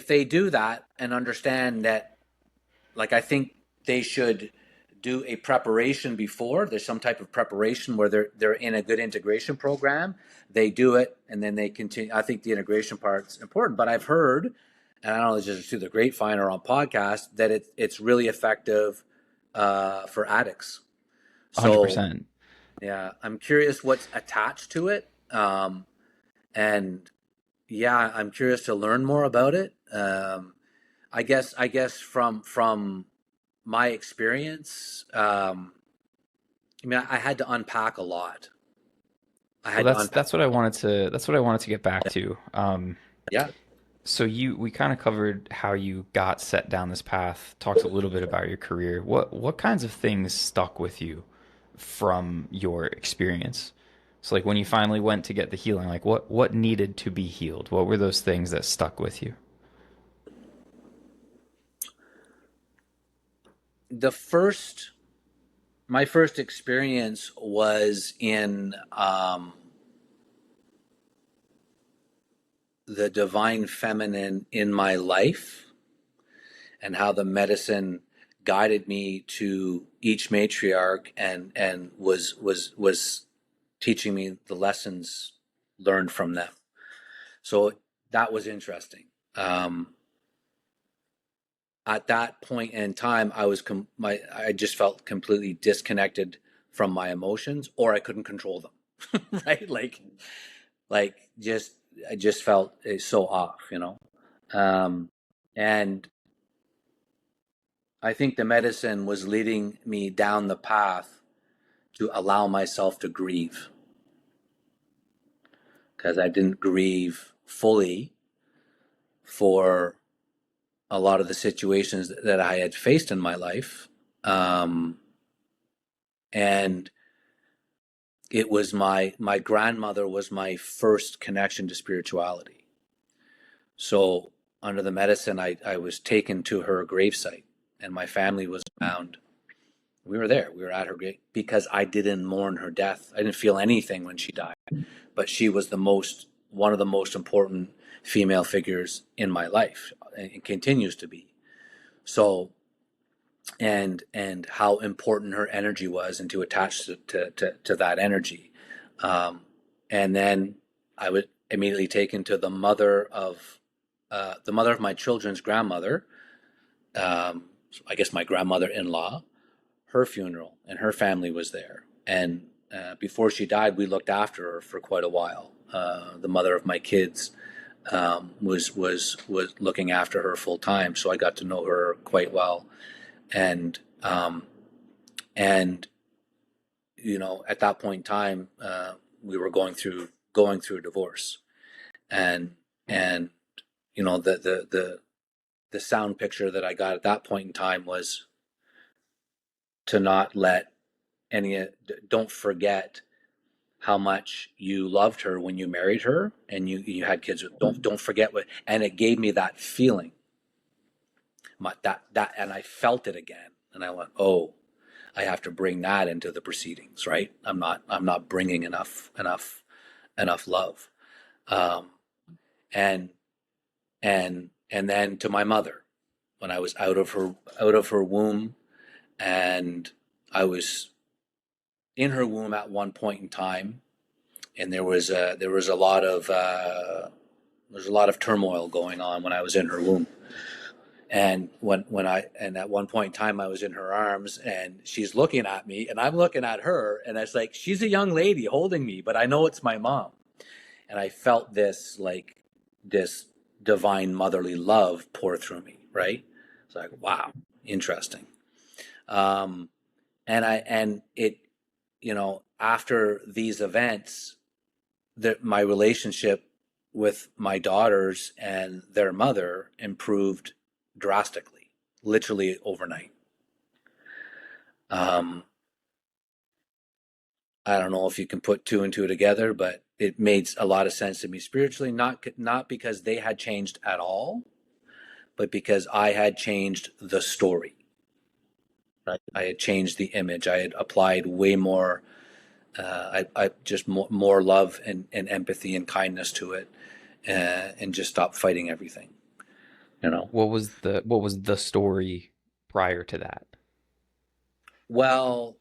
Speaker 2: they do that and understand that. Like I think they should do a preparation before. There's some type of preparation where they're in a good integration program. They do it and then they continue. I think the integration part's important, but I've heard, and I don't know if it's just through the grapevine or on podcasts, that it's really effective for addicts. So
Speaker 1: 100%.
Speaker 2: yeah, I'm curious what's attached to it, and yeah, I'm curious to learn more about it. I guess from my experience, I mean, I had to unpack a lot. I
Speaker 1: Well,
Speaker 2: had to unpack.
Speaker 1: that's what I wanted to get back to.
Speaker 2: Yeah.
Speaker 1: So we kind of covered how you got set down this path, talked a little bit about your career. What kinds of things stuck with you from your experience? So like when you finally went to get the healing, like what needed to be healed? What were those things that stuck with you?
Speaker 2: The first, my first experience was in the divine feminine in my life, and how the medicine guided me to each matriarch, and was teaching me the lessons learned from them. So that was interesting. At that point in time, I just felt completely disconnected from my emotions, or I couldn't control them. Right? Like just I just felt so off, and I think the medicine was leading me down the path to allow myself to grieve, because I didn't grieve fully for a lot of the situations that I had faced in my life. Um, and it was my grandmother was my first connection to spirituality. So under the medicine, I was taken to her gravesite, and my family was around. We were there. We were at her grave because I didn't mourn her death. I didn't feel anything when she died, but she was one of the most important female figures in my life, and it continues to be. So, and how important her energy was, and to attach to that energy. Um, and then I was immediately taken to the mother of my children's grandmother. I guess my grandmother-in-law, her funeral, and her family was there. And before she died, we looked after her for quite a while. The mother of my kids was looking after her full time, so I got to know her quite well. And and at that point in time, we were going through a divorce, and and the sound picture that I got at that point in time was to not let any don't forget how much you loved her when you married her and you had kids. Don't forget what. And it gave me that feeling, and I felt it again, and I went, oh, I have to bring that into the proceedings, right? I'm not bringing enough love. um, and and then to my mother, when I was out of her womb, and I was in her womb at one point in time, and there was a lot of turmoil going on when I was in her womb. And and at one point in time, I was in her arms, and she's looking at me, and I'm looking at her, and it's like she's a young lady holding me, but I know it's my mom. And I felt this divine motherly love pour through me, right? It's like, wow, interesting. Um, and it, after these events, that my relationship with my daughters and their mother improved drastically, literally overnight. Um, I don't know if you can put two and two together, but it made a lot of sense to me spiritually, not because they had changed at all, but because I had changed the story. Right? I had changed the image. I had applied way more, I just more love and empathy and kindness to it, and just stopped fighting everything. You know,
Speaker 1: What was the story prior to that?
Speaker 2: Well,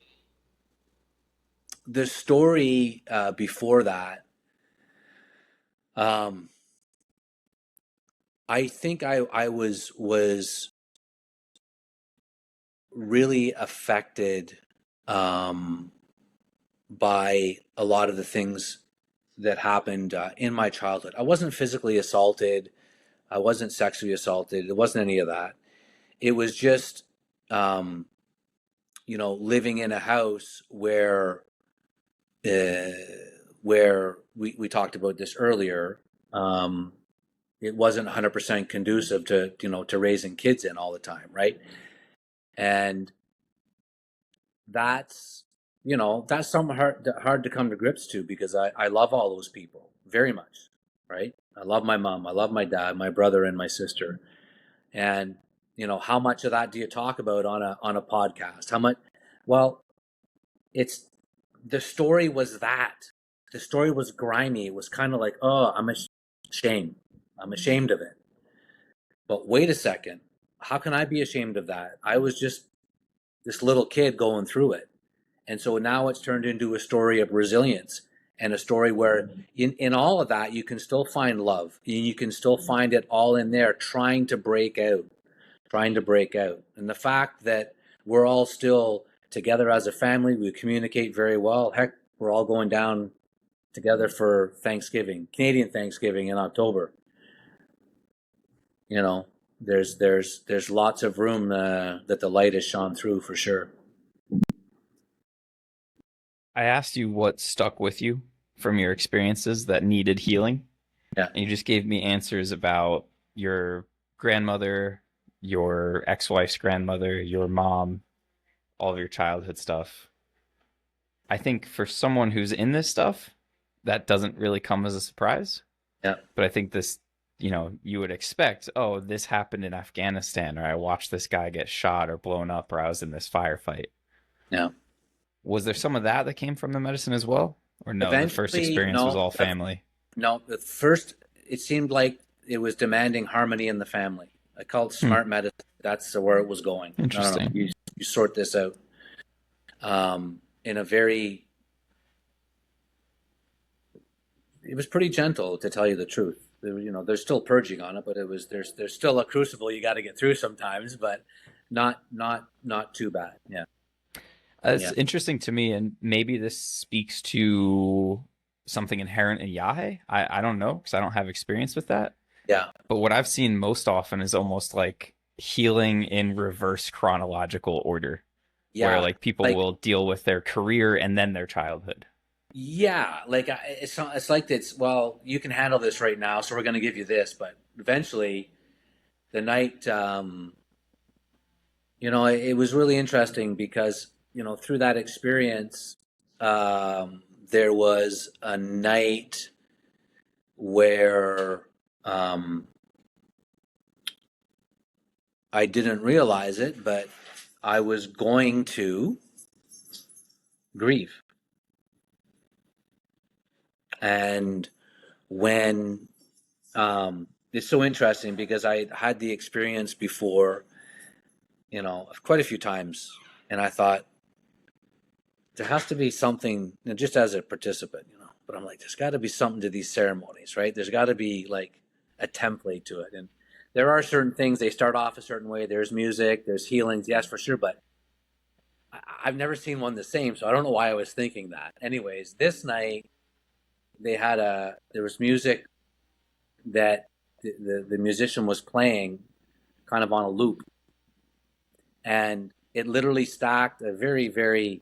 Speaker 2: the story before that, um, I think I was really affected um, by a lot of the things that happened in my childhood. I wasn't physically assaulted. I wasn't sexually assaulted. It wasn't any of that. It was just, um, living in a house uh, where we talked about this earlier. Um, it wasn't 100% conducive to raising kids in all the time, right? And that's that's something hard to come to grips to, because I love all those people very much, right? I love my mom, I love my dad, my brother, and my sister. And how much of that do you talk about on a podcast? How much? Well, it's the story was that the story was grimy. It was kind of like, oh, ashamed. I'm ashamed of it. But wait a second, how can I be ashamed of that? I was just this little kid going through it. And so now it's turned into a story of resilience, and a story where in all of that, you can still find love. You can still find it all in there, trying to break out. And the fact that we're all still together as a family, we communicate very well. Heck, we're all going down together for Thanksgiving, Canadian Thanksgiving in October. You know, there's lots of room that the light has shone through for sure.
Speaker 3: I asked you what stuck with you from your experiences that needed healing,
Speaker 2: Yeah,
Speaker 3: and you just gave me answers about your grandmother, your ex-wife's grandmother, your mom, all of your childhood stuff. I think for someone who's in this stuff, that doesn't really come as a surprise.
Speaker 2: yeah,
Speaker 3: But I think this, you would expect, oh, this happened in Afghanistan, or I watched this guy get shot or blown up, or I was in this firefight.
Speaker 2: yeah.
Speaker 3: Was there some of that came from the medicine as well? Or no, the first
Speaker 2: Eventually,
Speaker 3: experience was
Speaker 2: no,
Speaker 3: all family?
Speaker 2: no. At first, it seemed like it was demanding harmony in the family. I called it
Speaker 3: Hmm,
Speaker 2: smart medicine. That's where it was going. No, no, no.
Speaker 3: interesting.
Speaker 2: You sort this out. In a very, it was pretty gentle, to tell you the truth. There's still purging on it, but there's still a crucible you got to get through sometimes, but not too bad. Yeah,
Speaker 3: It's
Speaker 2: yeah,
Speaker 3: interesting to me, and maybe this speaks to something inherent in Yahe. I don't know because I don't have experience with that.
Speaker 2: yeah,
Speaker 3: But what I've seen most often is almost like healing in reverse chronological order, where
Speaker 2: yeah.
Speaker 3: like people
Speaker 2: Like
Speaker 3: will deal with their career and then their childhood.
Speaker 2: yeah, like it's like it's well, you can handle this right now, so we're going to give you this, but eventually the night, it was really interesting because through that experience, there was a night where I didn't realize it, but I was going to grieve. And when it's so interesting because I had the experience before, quite a few times, and I thought there has to be something, just as a participant, but I'm like, there's got to be something to these ceremonies, right? There's got to be like a template to it. And there are certain things, they start off a certain way. There's music, there's healings, yes, for sure, but I've never seen one the same, so I don't know why I was thinking that. Anyways, this night there was music that the musician was playing kind of on a loop, and it literally stacked a very, very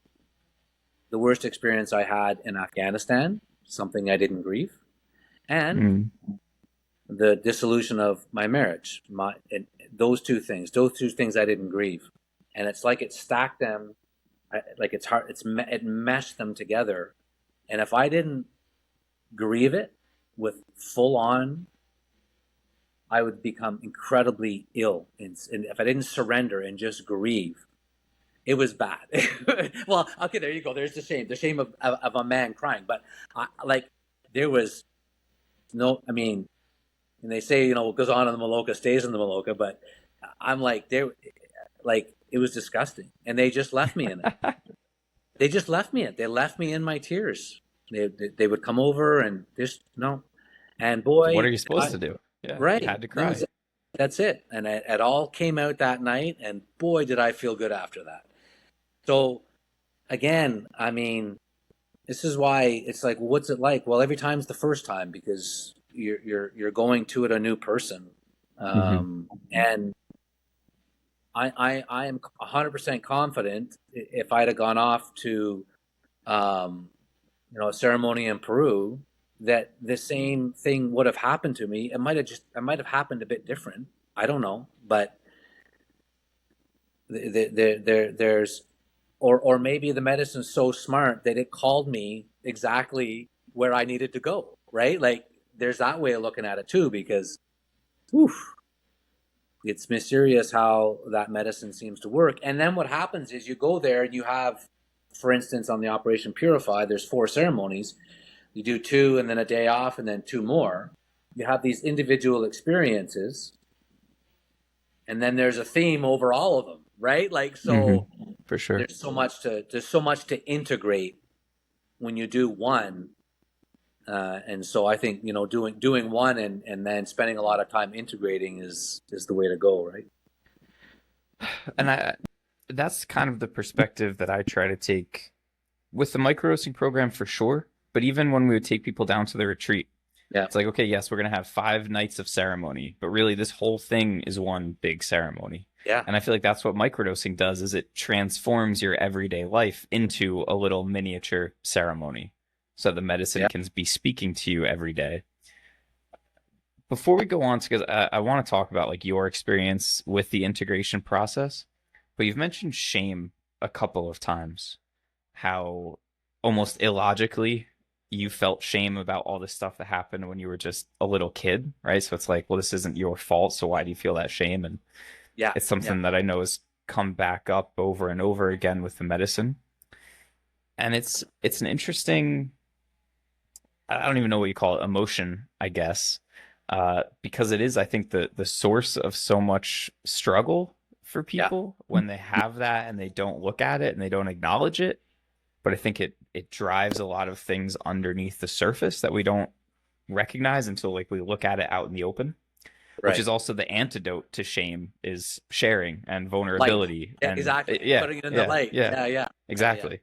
Speaker 2: the worst experience I had in Afghanistan, something I didn't grieve, and
Speaker 3: Mm.
Speaker 2: the dissolution of my marriage. Those two things I didn't grieve, and it's like it stacked them, like it's hard. It meshed them together, and if I didn't grieve it with full on, I would become incredibly ill. And if I didn't surrender and just grieve, it was bad. Well, okay, there you go. There's the shame of a man crying. But like, there was no, I mean, and they say, what goes on in the Maloka stays in the Maloka, but I'm like, like It was disgusting. And they just left me in it. They just left me in it. They left me in my tears. They would come over and just, no. And
Speaker 3: What are
Speaker 2: boy,
Speaker 3: you supposed to do? Yeah, you
Speaker 2: right.
Speaker 3: had to
Speaker 2: That
Speaker 3: cry.
Speaker 2: was, that's it. And it all came out that night. And boy, did I feel good after that. So again, I mean, this is why it's like, what's it like? Well, every time's the first time because you're going to it a new person.
Speaker 3: Hmm.
Speaker 2: And I am 100% confident if I'd have gone off to um, a ceremony in Peru, that the same thing would have happened to me. It might have happened a bit different. I don't know, but there's or maybe the medicine's so smart that it called me exactly where I needed to go. Right? Like there's that way of looking at it too, because whew, it's mysterious how that medicine seems to work. And then what happens is you go there and you have, for instance, on the Operation Purify, there's 4 ceremonies. You do 2 and then a day off and then 2 more. You have these individual experiences, and then there's a theme over all of them, right? Like
Speaker 3: Hmm.
Speaker 2: so
Speaker 3: For sure.
Speaker 2: there's so much to integrate when you do one. And so I think doing one and then spending a lot of time integrating is the way to go, right?
Speaker 3: And that's kind of the perspective that I try to take with the microdosing program for sure. But even when we would take people down to the retreat,
Speaker 2: Yeah,
Speaker 3: it's like, okay, yes, we're going to have 5 nights of ceremony, but really this whole thing is one big ceremony.
Speaker 2: yeah,
Speaker 3: And I feel like that's what microdosing does is it transforms your everyday life into a little miniature ceremony. So the medicine
Speaker 2: yeah.
Speaker 3: can be speaking to you every day. Before we go on, because I want to talk about like your experience with the integration process, but you've mentioned shame a couple of times, how almost illogically you felt shame about all this stuff that happened when you were just a little kid, right? So it's like, well, this isn't your fault, so why do you feel that shame? And
Speaker 2: Yeah,
Speaker 3: it's
Speaker 2: yeah.
Speaker 3: something that I know has come back up over and over again with the medicine. And it's an interesting, I don't even know what you call it, emotion, I guess, because it is, I think, the source of so much struggle for
Speaker 2: Yeah.
Speaker 3: people when they have that and they don't look at it and they don't acknowledge it. But I think it drives a lot of things underneath the surface that we don't recognize until like we look at it out in the open, which
Speaker 2: Right.
Speaker 3: is also the antidote to shame is sharing and
Speaker 2: Light.
Speaker 3: vulnerability
Speaker 2: Yeah,
Speaker 3: and
Speaker 2: exactly.
Speaker 3: yeah,
Speaker 2: Putting it in the
Speaker 3: yeah,
Speaker 2: light.
Speaker 3: yeah,
Speaker 2: Yeah, yeah. Yeah, yeah.
Speaker 3: exactly.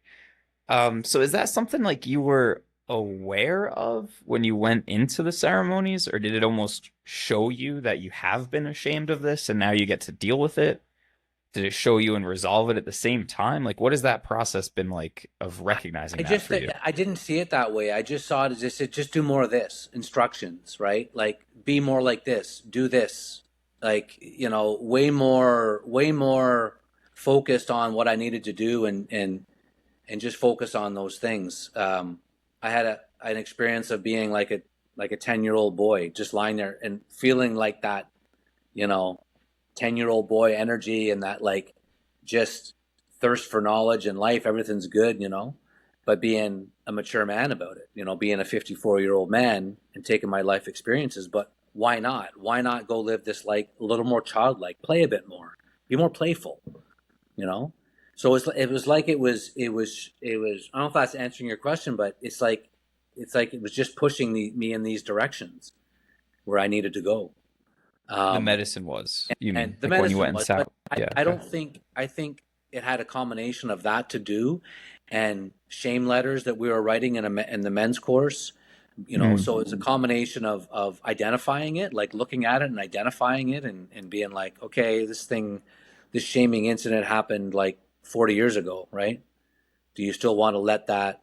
Speaker 3: So is that something like you were aware of when you went into the ceremonies, or did it almost show you that you have been ashamed of this and now you get to deal with it? Did it show you and resolve it at the same time? Like, what has that process been like of
Speaker 2: I,
Speaker 3: recognizing that for you?
Speaker 2: I didn't see it that way. I just saw it as just do more of this. Instructions, right? Like be more like this, do this. Like, way more focused on what I needed to do and just focus on those things. I had an experience of being like a 10-year-old boy just lying there and feeling like that, you know, 10-year-old boy energy and that like just thirst for knowledge and life. Everything's good, but being a mature man about it, being a 54-year-old man and taking my life experiences. But why not? Why not go live this like a little more childlike, play a bit more, be more playful, you know? So it was, I don't know if that's answering your question, but it's like it was just pushing me in these directions where I needed to go.
Speaker 3: The
Speaker 2: Um,
Speaker 3: medicine was, you
Speaker 2: and
Speaker 3: mean,
Speaker 2: the
Speaker 3: like when you
Speaker 2: medicine
Speaker 3: went and
Speaker 2: was,
Speaker 3: sat?
Speaker 2: but
Speaker 3: Yeah,
Speaker 2: I
Speaker 3: okay.
Speaker 2: don't think I think it had a combination of that to do, and shame letters that we were writing in the men's course.
Speaker 3: Mm.
Speaker 2: So it's a combination of identifying it, like looking at it and identifying it, and being like, okay, this shaming incident happened like 40 years ago, right? Do you still want to let that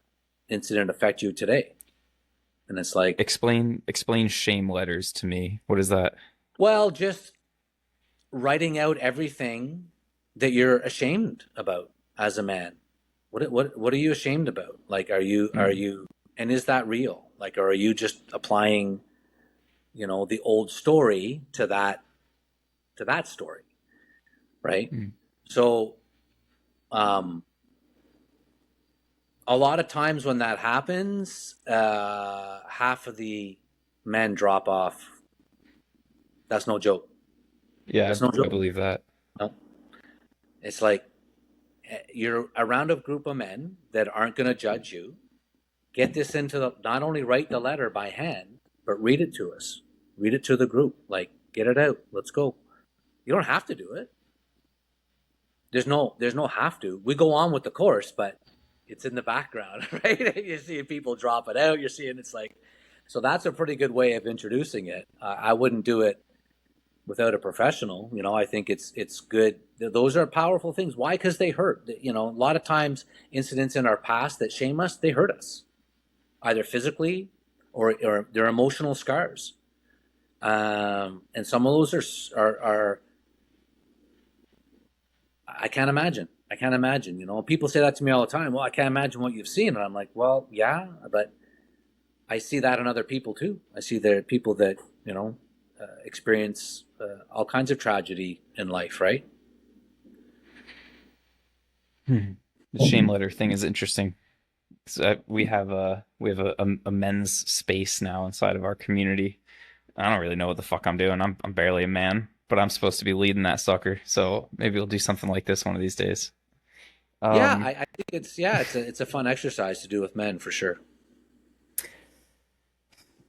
Speaker 2: incident affect you today? And it's like,
Speaker 3: Explain shame letters to me. What is that?
Speaker 2: well, just writing out everything that you're ashamed about as a man. What are you ashamed about? Like,
Speaker 3: Mm.
Speaker 2: and is that real? Like, or are you just applying, the old story to that story, right?
Speaker 3: Mm.
Speaker 2: So, um, a lot of times when that happens, half of the men drop off. That's no joke.
Speaker 3: Yeah,
Speaker 2: That's no
Speaker 3: I
Speaker 2: joke.
Speaker 3: believe that.
Speaker 2: No. It's like you're around a group of men that aren't going to judge you. Get this into the, not only write the letter by hand, but read it to us. Read it to the group. Like, get it out. Let's go. You don't have to do it. There's no have to. We go on with the course, but it's in the background, right? You're seeing people drop it out. You're seeing it's like, so that's a pretty good way of introducing it. I wouldn't do it without a professional. I think it's good. Those are powerful things. Why? Because they hurt. A lot of times incidents in our past that shame us, they hurt us, either physically or they're emotional scars. And some of those are I can't imagine. I can't imagine. People say that to me all the time. Well, I can't imagine what you've seen, and I'm like, well, yeah, but I see that in other people too. I see there are people that experience all kinds of tragedy in life, right?
Speaker 3: The shame letter thing is interesting. So we have a men's space now inside of our community. I don't really know what the fuck I'm doing. I'm barely a man, but I'm supposed to be leading that sucker. So maybe we'll do something like this one of these days.
Speaker 2: Yeah,
Speaker 3: Um,
Speaker 2: I think it's a fun exercise to do with men for sure.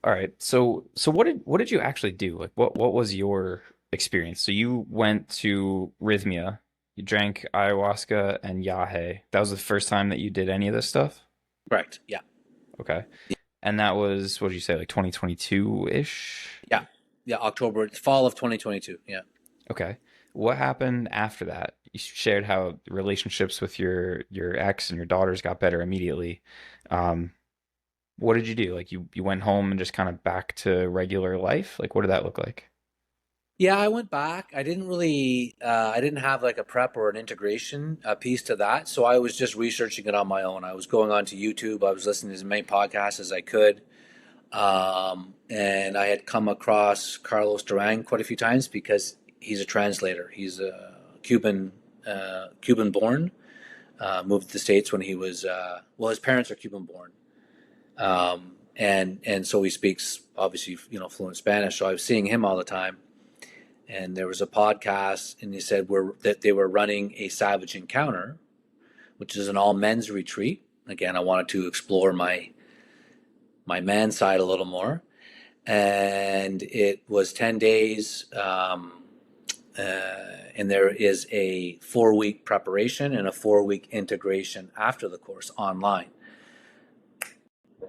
Speaker 3: all right. So what did you actually do? Like what was your experience? So you went to Rhythmia, you drank ayahuasca and yahe. That was the first time that you did any of this stuff?
Speaker 2: Correct. Yeah.
Speaker 3: Okay. And that was, what did you say, like 2022-ish?
Speaker 2: Yeah. Yeah. October, it's fall of 2022. Yeah.
Speaker 3: Okay. What happened after that? You shared how relationships with your ex and your daughters got better immediately. Um, what did you do? Like you went home and just kind of back to regular life? Like what did that look like?
Speaker 2: Yeah, I went back. I didn't have like a prep or an integration piece to that. So I was just researching it on my own. I was going on to YouTube. I was listening to as many podcasts as I could. And I had come across Carlos Duran quite a few times because he's a translator. He's a Cuban born, moved to the States when he was, well, his parents are Cuban born. And so he speaks obviously, fluent Spanish. So I was seeing him all the time. And there was a podcast, and he said that they were running a Savage Encounter, which is an all men's retreat. Again, I wanted to explore my man side a little more, and it was 10 days, and there is a 4-week preparation and a 4-week integration after the course online.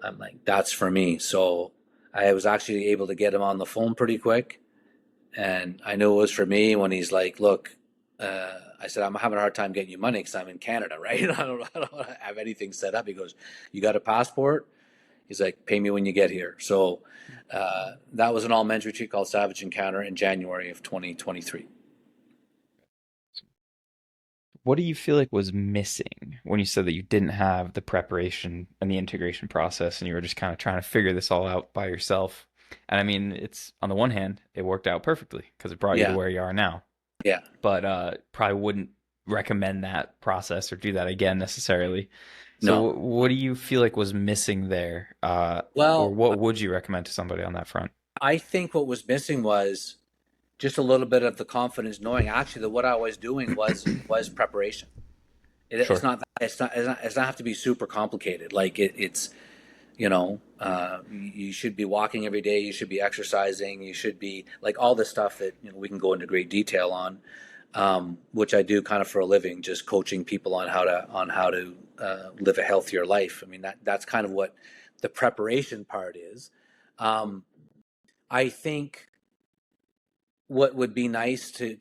Speaker 2: I'm like, that's for me. So I was actually able to get him on the phone pretty quick. And I knew it was for me when he's like, look, I said, I'm having a hard time getting you money because I'm in Canada, right? I don't have anything set up. He goes, you got a passport? He's like, pay me when you get here. So that was an all men's retreat called Savage Encounter in January of 2023.
Speaker 3: What do you feel like was missing when you said that you didn't have the preparation and the integration process and you were just kind of trying to figure this all out by yourself? And I mean, it's on the one hand, it worked out perfectly because it brought you to
Speaker 2: Yeah.
Speaker 3: where you are now.
Speaker 2: Yeah.
Speaker 3: But probably wouldn't recommend that process or do that again necessarily.
Speaker 2: No.
Speaker 3: So what do you feel like was missing there? Or
Speaker 2: Well,
Speaker 3: what would you recommend to somebody on that front?
Speaker 2: I think what was missing was just a little bit of the confidence knowing actually that what I was doing was preparation. It's
Speaker 3: Sure.
Speaker 2: not, it's not have to be super complicated. Like it's, you should be walking every day. You should be exercising. You should be like all this stuff that we can go into great detail on, which I do kind of for a living, just coaching people on how to live a healthier life. I mean that's kind of what the preparation part is. I think what would be nice to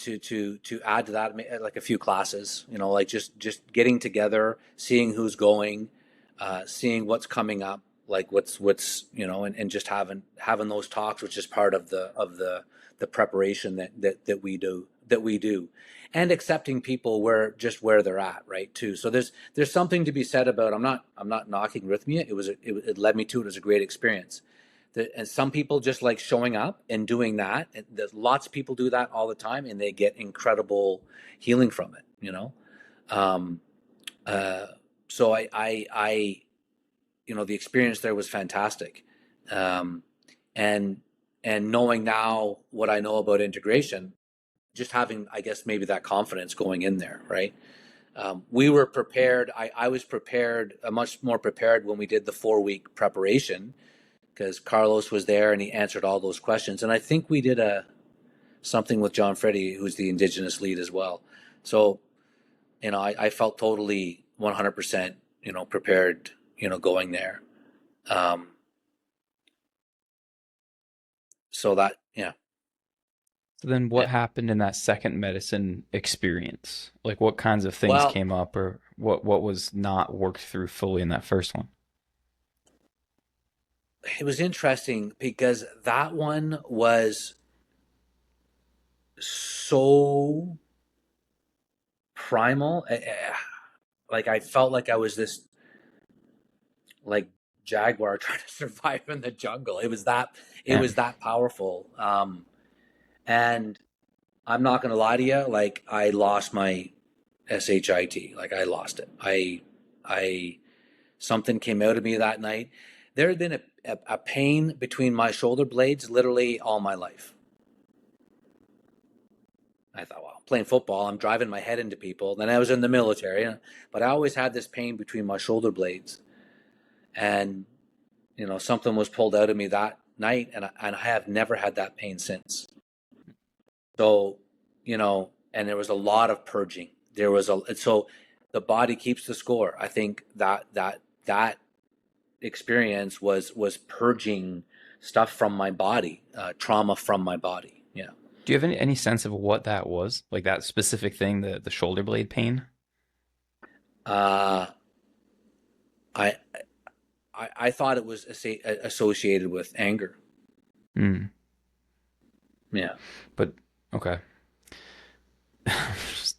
Speaker 2: add to that, like a few classes, like just getting together, seeing who's going, seeing what's coming up, like what's and just having those talks, which is part of the preparation that we do, and accepting people where they're at, right, too. So there's something to be said about, I'm not knocking Rhythmia. It led me to it as a great experience. And some people just like showing up and doing that. And there's lots of people do that all the time, and they get incredible healing from it. Um, uh, so the experience there was fantastic, um, and knowing now what I know about integration, just having, I guess, maybe that confidence going in there, right? We were prepared. I was prepared, much more prepared when we did the 4-week preparation, because Carlos was there and he answered all those questions. And I think we did something with John Freddy, who's the Indigenous lead as well. So, I felt totally 100%, prepared, going there. So that, yeah.
Speaker 3: So then what happened in that second medicine experience? Like what kinds of things
Speaker 2: Well,
Speaker 3: came up, or what was not worked through fully in that first one?
Speaker 2: it was interesting because that one was so primal. Like I felt like I was this like jaguar trying to survive in the jungle. It
Speaker 3: Yeah.
Speaker 2: was that powerful. And I'm not gonna lie to you, like I lost my shit. Like I lost it. I something came out of me that night. There had been a pain between my shoulder blades literally all my life. I thought, well, playing football, I'm driving my head into people. Then I was in the military, but I always had this pain between my shoulder blades. And, something was pulled out of me that night, and I have never had that pain since. So, and there was a lot of purging. So the body keeps the score. I think that experience was purging stuff from my body, trauma from my body. Yeah.
Speaker 3: Do you have any sense of what that was? Like that specific thing, the shoulder blade pain?
Speaker 2: Uh, I I thought it was associated with anger.
Speaker 3: Hmm.
Speaker 2: Yeah.
Speaker 3: But okay. Just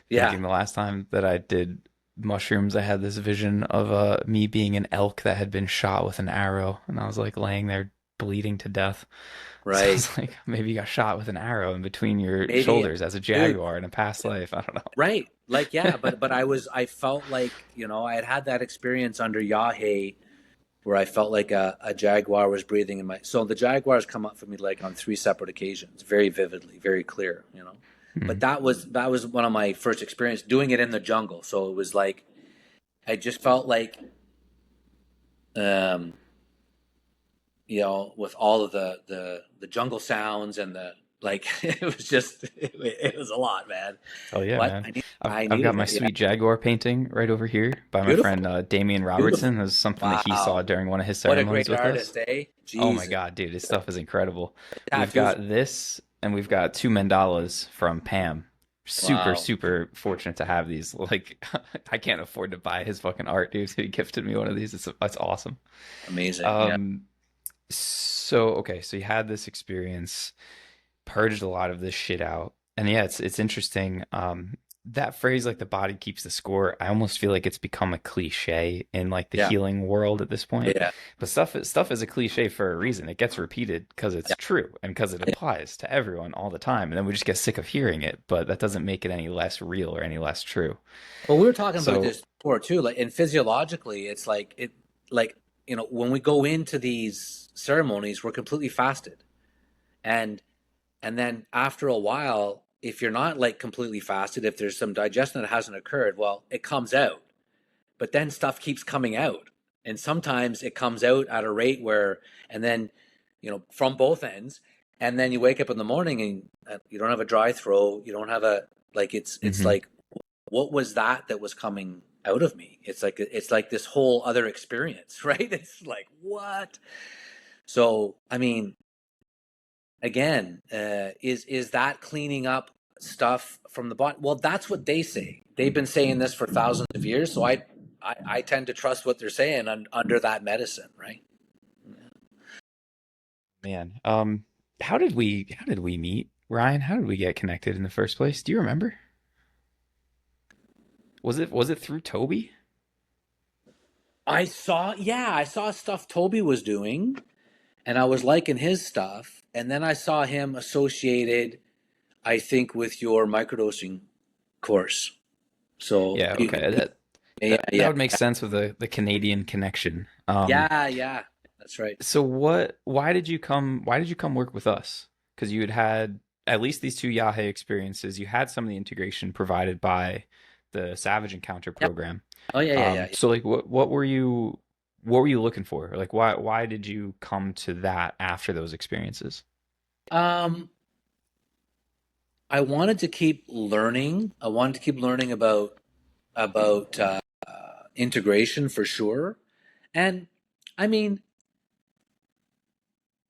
Speaker 2: Yeah.
Speaker 3: thinking the last time that I did mushrooms, I had this vision of me being an elk that had been shot with an arrow, and I was like laying there bleeding to death. So I
Speaker 2: Right.
Speaker 3: was like, maybe you got shot with an arrow in between your
Speaker 2: Maybe,
Speaker 3: shoulders as a
Speaker 2: dude.
Speaker 3: jaguar in a past life. I don't
Speaker 2: Right. Like, yeah,
Speaker 3: know.
Speaker 2: but I felt like, I had that experience under Yahweh where I felt like a jaguar was breathing in my. So the jaguars come up for me like on 3 separate occasions, very vividly, very clear. But
Speaker 3: Hmm.
Speaker 2: that was one of my first experience doing it in the jungle. So it was like I just felt like, um, with all of the jungle sounds and the like, it was just it was a lot, man.
Speaker 3: Oh yeah,
Speaker 2: But
Speaker 3: man.
Speaker 2: I
Speaker 3: I've got
Speaker 2: needed
Speaker 3: my
Speaker 2: it. Yeah,
Speaker 3: sweet jaguar painting right over here by my friend
Speaker 2: beautiful,
Speaker 3: Damian Robertson.
Speaker 2: beautiful.
Speaker 3: This is something that he saw
Speaker 2: Wow,
Speaker 3: during one of his
Speaker 2: what a
Speaker 3: ceremonies
Speaker 2: great
Speaker 3: with us.
Speaker 2: artist, eh?
Speaker 3: Oh my
Speaker 2: Jesus,
Speaker 3: God, dude, his stuff is incredible. We've
Speaker 2: tattoos.
Speaker 3: got this, and we've got two mandalas from Pam. Super,
Speaker 2: Wow,
Speaker 3: super fortunate to have these. Like, I can't afford to buy his fucking art, dude. So he gifted me one of these. It's awesome.
Speaker 2: amazing. Yeah,
Speaker 3: Um, so okay, so you had this experience, purged a lot of this shit out, and yeah, it's interesting. That phrase, like the body keeps the score, I almost feel like it's become a cliche in like the
Speaker 2: yeah,
Speaker 3: healing world at this point.
Speaker 2: yeah,
Speaker 3: But stuff is a cliche for a reason. It gets repeated because it's
Speaker 2: yeah.
Speaker 3: true and because it applies to everyone all the time, and then we just get sick of hearing it. But that doesn't make it any less real or any less true.
Speaker 2: Well, we were talking about
Speaker 3: So
Speaker 2: this before too. Like, and physiologically, it's like when we go into these ceremonies, we're completely fasted, and and then after a while, if you're not like completely fasted, if there's some digestion that hasn't occurred, well, it comes out. But then stuff keeps coming out. And sometimes it comes out at a rate where, and then, from both ends, and then you wake up in the morning and you don't have a dry throat. You don't have like, it's
Speaker 3: mhm.
Speaker 2: like, what was that was coming out of me? It's like this whole other experience, right? It's like, what? So, I mean, again, is that cleaning up stuff from the body? Well, that's what they say. They've been saying this for thousands of years, so I tend to trust what they're saying under that medicine, right?
Speaker 3: Man, how did we meet, Ryan? How did we get connected in the first place? Do you remember? Was it through Toby?
Speaker 2: I saw stuff Toby was doing, and I was liking his stuff, and then I saw him associated, I think, with your microdosing course. So
Speaker 3: Yeah, okay.
Speaker 2: yeah,
Speaker 3: That
Speaker 2: yeah,
Speaker 3: would make sense with the Canadian connection.
Speaker 2: yeah. That's right.
Speaker 3: So why did you come work with us? Because you had at least these two Yahe experiences, you had some of the integration provided by the Savage Encounter
Speaker 2: Yep.
Speaker 3: program.
Speaker 2: Oh yeah.
Speaker 3: So like what were you looking for? Like why did you come to that after those experiences?
Speaker 2: Um, I wanted to keep learning. I wanted to keep learning about integration for sure. And I mean,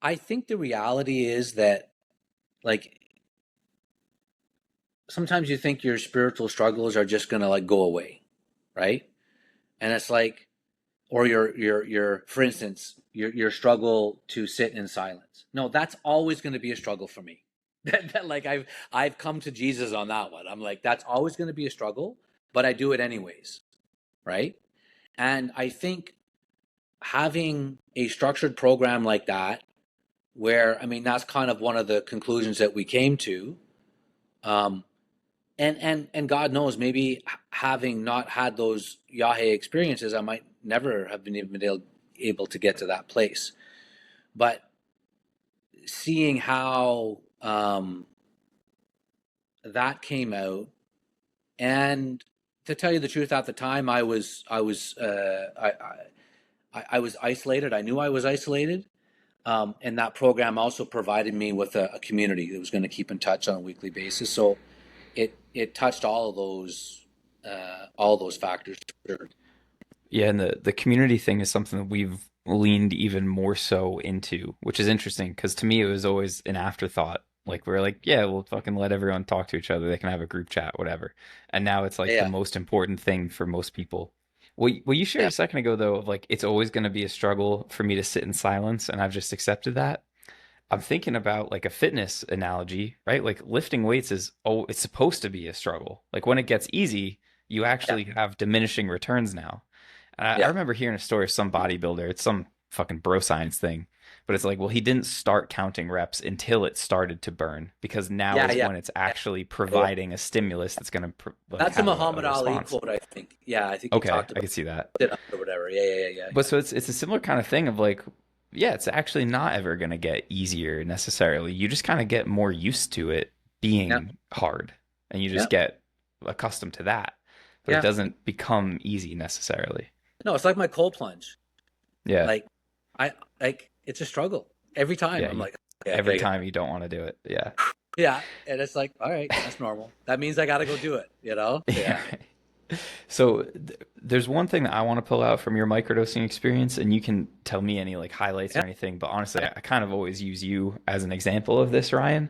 Speaker 2: I think the reality is that like sometimes you think your spiritual struggles are just gonna like go away, right? And it's like, or your for instance, your struggle to sit in silence. No, that's always going to be a struggle for me. That like I've come to Jesus on that one. I'm like, that's always going to be a struggle, but I do it anyways, right? And I think having a structured program like that, where I mean, that's kind of one of the conclusions that we came to. Um, and God knows, maybe having not had those Yahe experiences, I might never have been even able to get to that place. But seeing how that came out, and to tell you the truth, at the time I was isolated. I knew I was isolated, and that program also provided me with a community that was going to keep in touch on a weekly basis. So it touched all those factors. Sure.
Speaker 3: Yeah, and the community thing is something that we've leaned even more so into, which is interesting because to me it was always an afterthought. Like we're like, yeah, we'll fucking let everyone talk to each other. They can have a group chat, whatever. And now it's like the
Speaker 2: Yeah,
Speaker 3: most important thing for most people. What you shared
Speaker 2: yeah,
Speaker 3: a second ago though, of like it's always going to be a struggle for me to sit in silence, and I've just accepted that. I'm thinking about like a fitness analogy, right? Like lifting weights is it's supposed to be a struggle. Like when it gets easy, you
Speaker 2: yeah,
Speaker 3: actually have diminishing returns now. And I
Speaker 2: yeah,
Speaker 3: remember hearing a story of some bodybuilder. It's some fucking bro science thing, but it's like, well, he didn't start counting reps until it started to burn because now
Speaker 2: yeah,
Speaker 3: is
Speaker 2: yeah.
Speaker 3: when it's actually
Speaker 2: Yeah.
Speaker 3: providing a stimulus that's going to like
Speaker 2: That's a
Speaker 3: have a
Speaker 2: Muhammad Ali
Speaker 3: response.
Speaker 2: quote, I think. Yeah, I think he
Speaker 3: Okay,
Speaker 2: talked
Speaker 3: I
Speaker 2: about
Speaker 3: can see that.
Speaker 2: it or whatever.
Speaker 3: But so it's a similar kind of thing of like, yeah, it's actually not ever going to get easier necessarily. You just kind of get more used to it
Speaker 2: Yeah,
Speaker 3: being hard, and you
Speaker 2: yeah,
Speaker 3: just get accustomed to that. But it
Speaker 2: yeah.
Speaker 3: doesn't become easy necessarily.
Speaker 2: No, it's like my cold plunge.
Speaker 3: Yeah,
Speaker 2: Like, I like it's a struggle every time.
Speaker 3: yeah.
Speaker 2: I'm like, okay, I
Speaker 3: Every
Speaker 2: gotta get,
Speaker 3: time you don't want to do it. Yeah.
Speaker 2: yeah, and it's like, all right, that's normal. That means I gotta go do it. You know?
Speaker 3: Yeah.
Speaker 2: Yeah,
Speaker 3: So there's one thing that I want to pull out from your microdosing experience, and you can tell me any like highlights or
Speaker 2: yeah.
Speaker 3: anything. But honestly, I kind of always use you as an example of this, Ryan,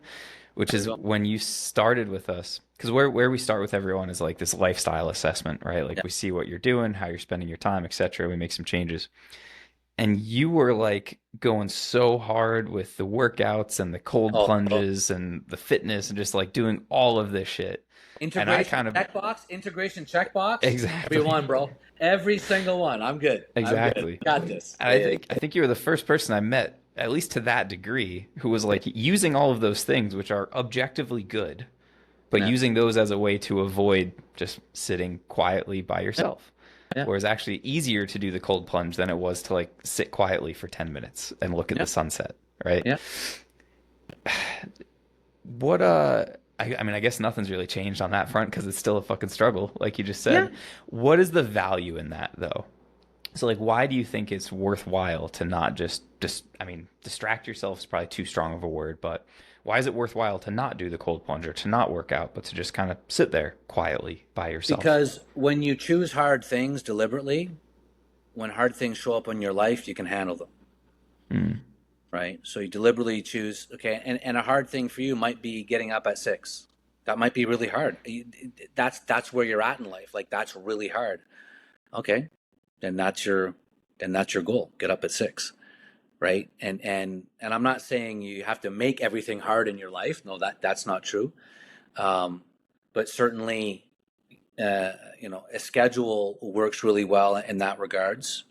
Speaker 3: which
Speaker 2: There we
Speaker 3: is
Speaker 2: go.
Speaker 3: when you started with us. Because where we start with everyone is like this lifestyle assessment, right? Like
Speaker 2: Yeah.
Speaker 3: we see what you're doing, how you're spending your time, etc. We make some changes. And you were like going so hard with the workouts and the cold
Speaker 2: Oh,
Speaker 3: plunges and the fitness and just like doing all of this shit. And I
Speaker 2: integration
Speaker 3: kind of
Speaker 2: checkbox, integration checkbox. Every
Speaker 3: exactly
Speaker 2: one, bro. Every single one. I'm good. I'm good.
Speaker 3: exactly.
Speaker 2: Got this.
Speaker 3: And I think you were the first person I met, at least to that degree, who was like using all of those things, which are objectively good, but
Speaker 2: Yeah,
Speaker 3: using those as a way to avoid just sitting quietly by
Speaker 2: yeah,
Speaker 3: yourself.
Speaker 2: yeah,
Speaker 3: Whereas actually easier to do the cold plunge than it was to like sit quietly for 10 minutes and look at
Speaker 2: yeah,
Speaker 3: the sunset, right?
Speaker 2: yeah.
Speaker 3: What I mean, I guess nothing's really changed on that front because it's still a fucking struggle, like you just
Speaker 2: Yeah.
Speaker 3: said. What is the value in that though? So like why do you think it's worthwhile to not just I mean, distract yourself is probably too strong of a word, but why is it worthwhile to not do the cold plunge or to not work out, but to just kind of sit there quietly by yourself?
Speaker 2: Because when you choose hard things deliberately, when hard things show up in your life, you can handle them,
Speaker 3: Mm.
Speaker 2: right? So you deliberately choose, okay, and a hard thing for you might be getting up at 6. That might be really hard. That's where you're at in life. Like that's really hard. Okay, then that's your goal. Get up at 6, right? And I'm not saying you have to make everything hard in your life. No, that's not true. Um, but certainly a schedule works really well in that regards.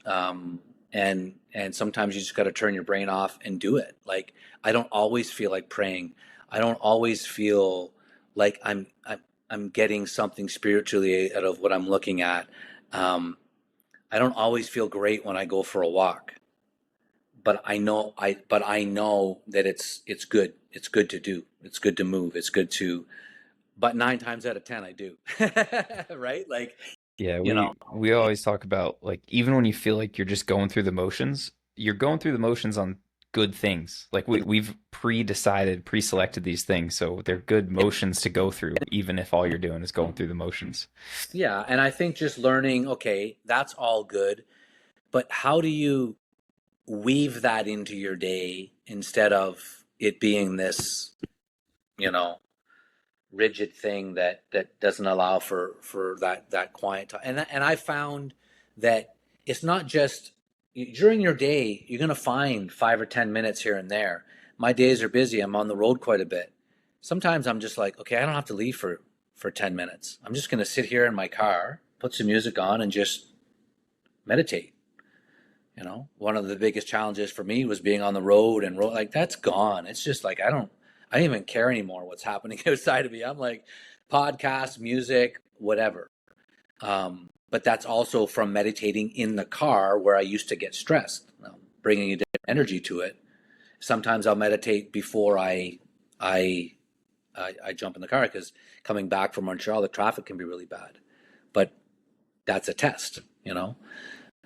Speaker 2: And sometimes you just got to turn your brain off and do it. Like I don't always feel like praying. I don't always feel like I'm getting something spiritually out of what I'm looking at. Um, I don't always feel great when I go for a walk, but I know that it's good. It's good to do. It's good to move. It's good to, but 9 times out of 10 I do. Right? Like,
Speaker 3: Yeah,
Speaker 2: you know,
Speaker 3: we always talk about like even when you feel like you're just going through the motions, you're going through the motions on good things. Like we've pre-decided, pre-selected these things, so they're good motions to go through, even if all you're doing is going through the motions.
Speaker 2: yeah, and I think just learning, okay, that's all good, but how do you weave that into your day instead of it being this, you know, rigid thing that doesn't allow for that quiet time. And I found that it's not just during your day, you're going to find 5 or 10 minutes here and there. My days are busy. I'm on the road quite a bit. Sometimes I'm just like, okay, I don't have to leave for 10 minutes. I'm just going to sit here in my car, put some music on, and just meditate. You know, one of the biggest challenges for me was being on the road and like that's gone. It's just like I don't even care anymore what's happening outside of me. I'm like podcast, music, whatever. But that's also from meditating in the car where I used to get stressed, bringing a different energy to it. Sometimes I'll meditate before I I jump in the car because coming back from Montreal, the traffic can be really bad. But that's a test, you know.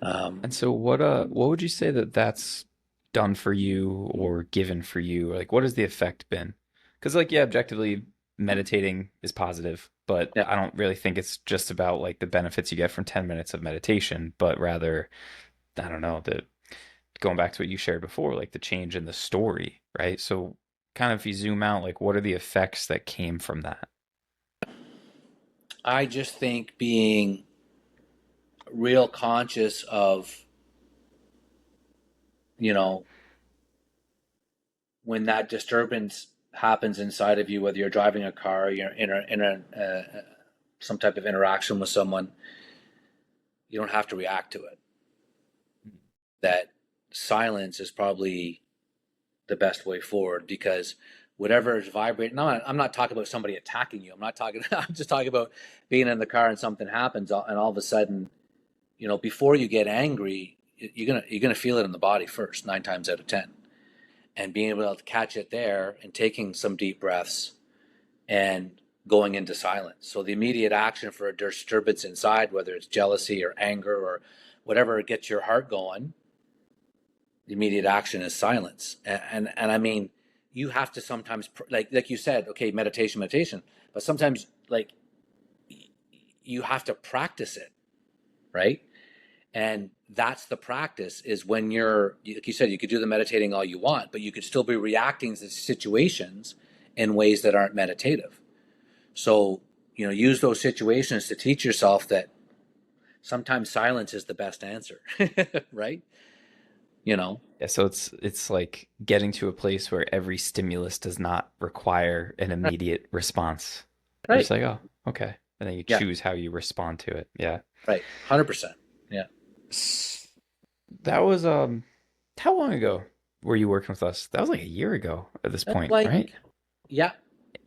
Speaker 2: Um,
Speaker 3: And so what would you say that that's done for you or given for you? Like what has the effect been? Because like yeah, objectively meditating is positive, but
Speaker 2: yeah,
Speaker 3: I don't really think it's just about like the benefits you get from 10 minutes of meditation, but rather I don't know, the going back to what you shared before, like the change in the story, right? So kind of if you zoom out, like what are the effects that came from that?
Speaker 2: I just think being real conscious of, you know, when that disturbance happens inside of you, whether you're driving a car, you're some type of interaction with someone, you don't have to react to it. That silence is probably the best way forward because whatever is vibrating. No, I'm not talking about somebody attacking you. I'm not talking. I'm just talking about being in the car and something happens, and all of a sudden, you know, before you get angry, you're gonna feel it in the body first, 9 times out of 10, and being able to catch it there and taking some deep breaths and going into silence. So the immediate action for a disturbance inside, whether it's jealousy or anger or whatever gets your heart going, the immediate action is silence. And I mean, you have to sometimes like you said, okay, meditation, but sometimes like you have to practice it, right? And that's the practice is when you're like you said, you could do the meditating all you want, but you could still be reacting to situations in ways that aren't meditative. So, you know, use those situations to teach yourself that sometimes silence is the best answer, right? You know,
Speaker 3: Yeah, so it's like getting to a place where every stimulus does not require an
Speaker 2: right,
Speaker 3: immediate response. You're
Speaker 2: right,
Speaker 3: just like, oh, okay. And then you
Speaker 2: yeah,
Speaker 3: choose how you respond to it. Yeah.
Speaker 2: right, 100%, yeah.
Speaker 3: S- That was how long ago were you working with us? That was like a year ago at this
Speaker 2: That's
Speaker 3: point,
Speaker 2: like,
Speaker 3: right?
Speaker 2: yeah,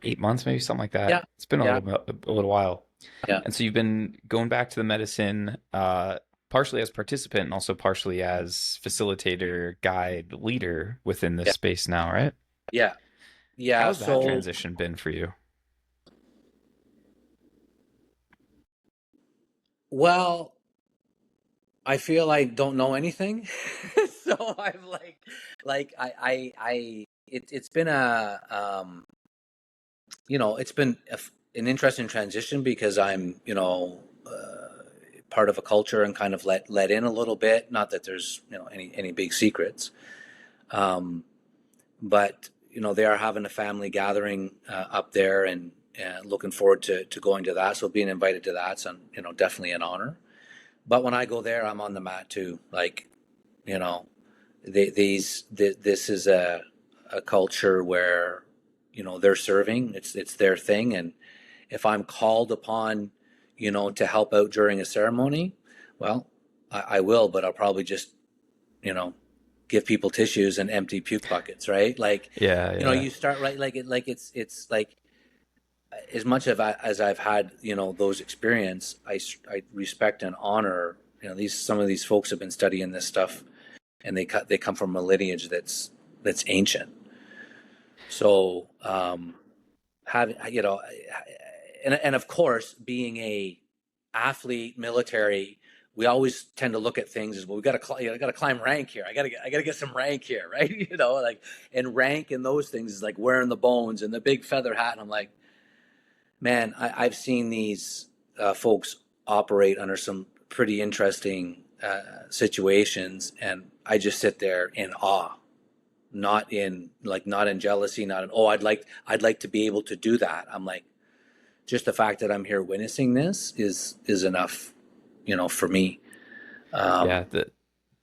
Speaker 3: 8 months, maybe something like that.
Speaker 2: yeah,
Speaker 3: It's been
Speaker 2: yeah,
Speaker 3: a little while.
Speaker 2: yeah,
Speaker 3: And so you've been going back to the medicine, partially as participant and also partially as facilitator, guide, leader within this
Speaker 2: yeah,
Speaker 3: space now, right?
Speaker 2: yeah, yeah.
Speaker 3: How's that
Speaker 2: So,
Speaker 3: transition been for you?
Speaker 2: well, I feel I don't know anything. So I'm like it's been you know, it's been an interesting transition because I'm, you know, part of a culture and kind of let in a little bit. Not that there's, you know, any big secrets, um, but you know, they are having a family gathering up there, and looking forward to going to that. So being invited to that's, you know, definitely an honor. But when I go there, I'm on the mat too. Like, you know, this is a culture where, you know, they're serving. It's their thing, and if I'm called upon, you know, to help out during a ceremony, well, I will, but I'll probably just, you know, give people tissues and empty puke buckets, right? Like,
Speaker 3: Yeah,
Speaker 2: you know,
Speaker 3: yeah.
Speaker 2: you start right, like it's like as much as I've had, you know, those experience, I respect and honor, you know, these some of these folks have been studying this stuff and they come from a lineage that's ancient. So having, and of course, being a athlete, military, we always tend to look at things as, well, we got to, I got to climb rank here. I got to get some rank here, right? Like, and rank and those things is like wearing the bones and the big feather hat. And I'm like, man, I've seen these folks operate under some pretty interesting situations, and I just sit there in awe, not in jealousy, not in, oh, I'd like to be able to do that. I'm like, just the fact that I'm here witnessing this is enough, for me.
Speaker 3: Yeah,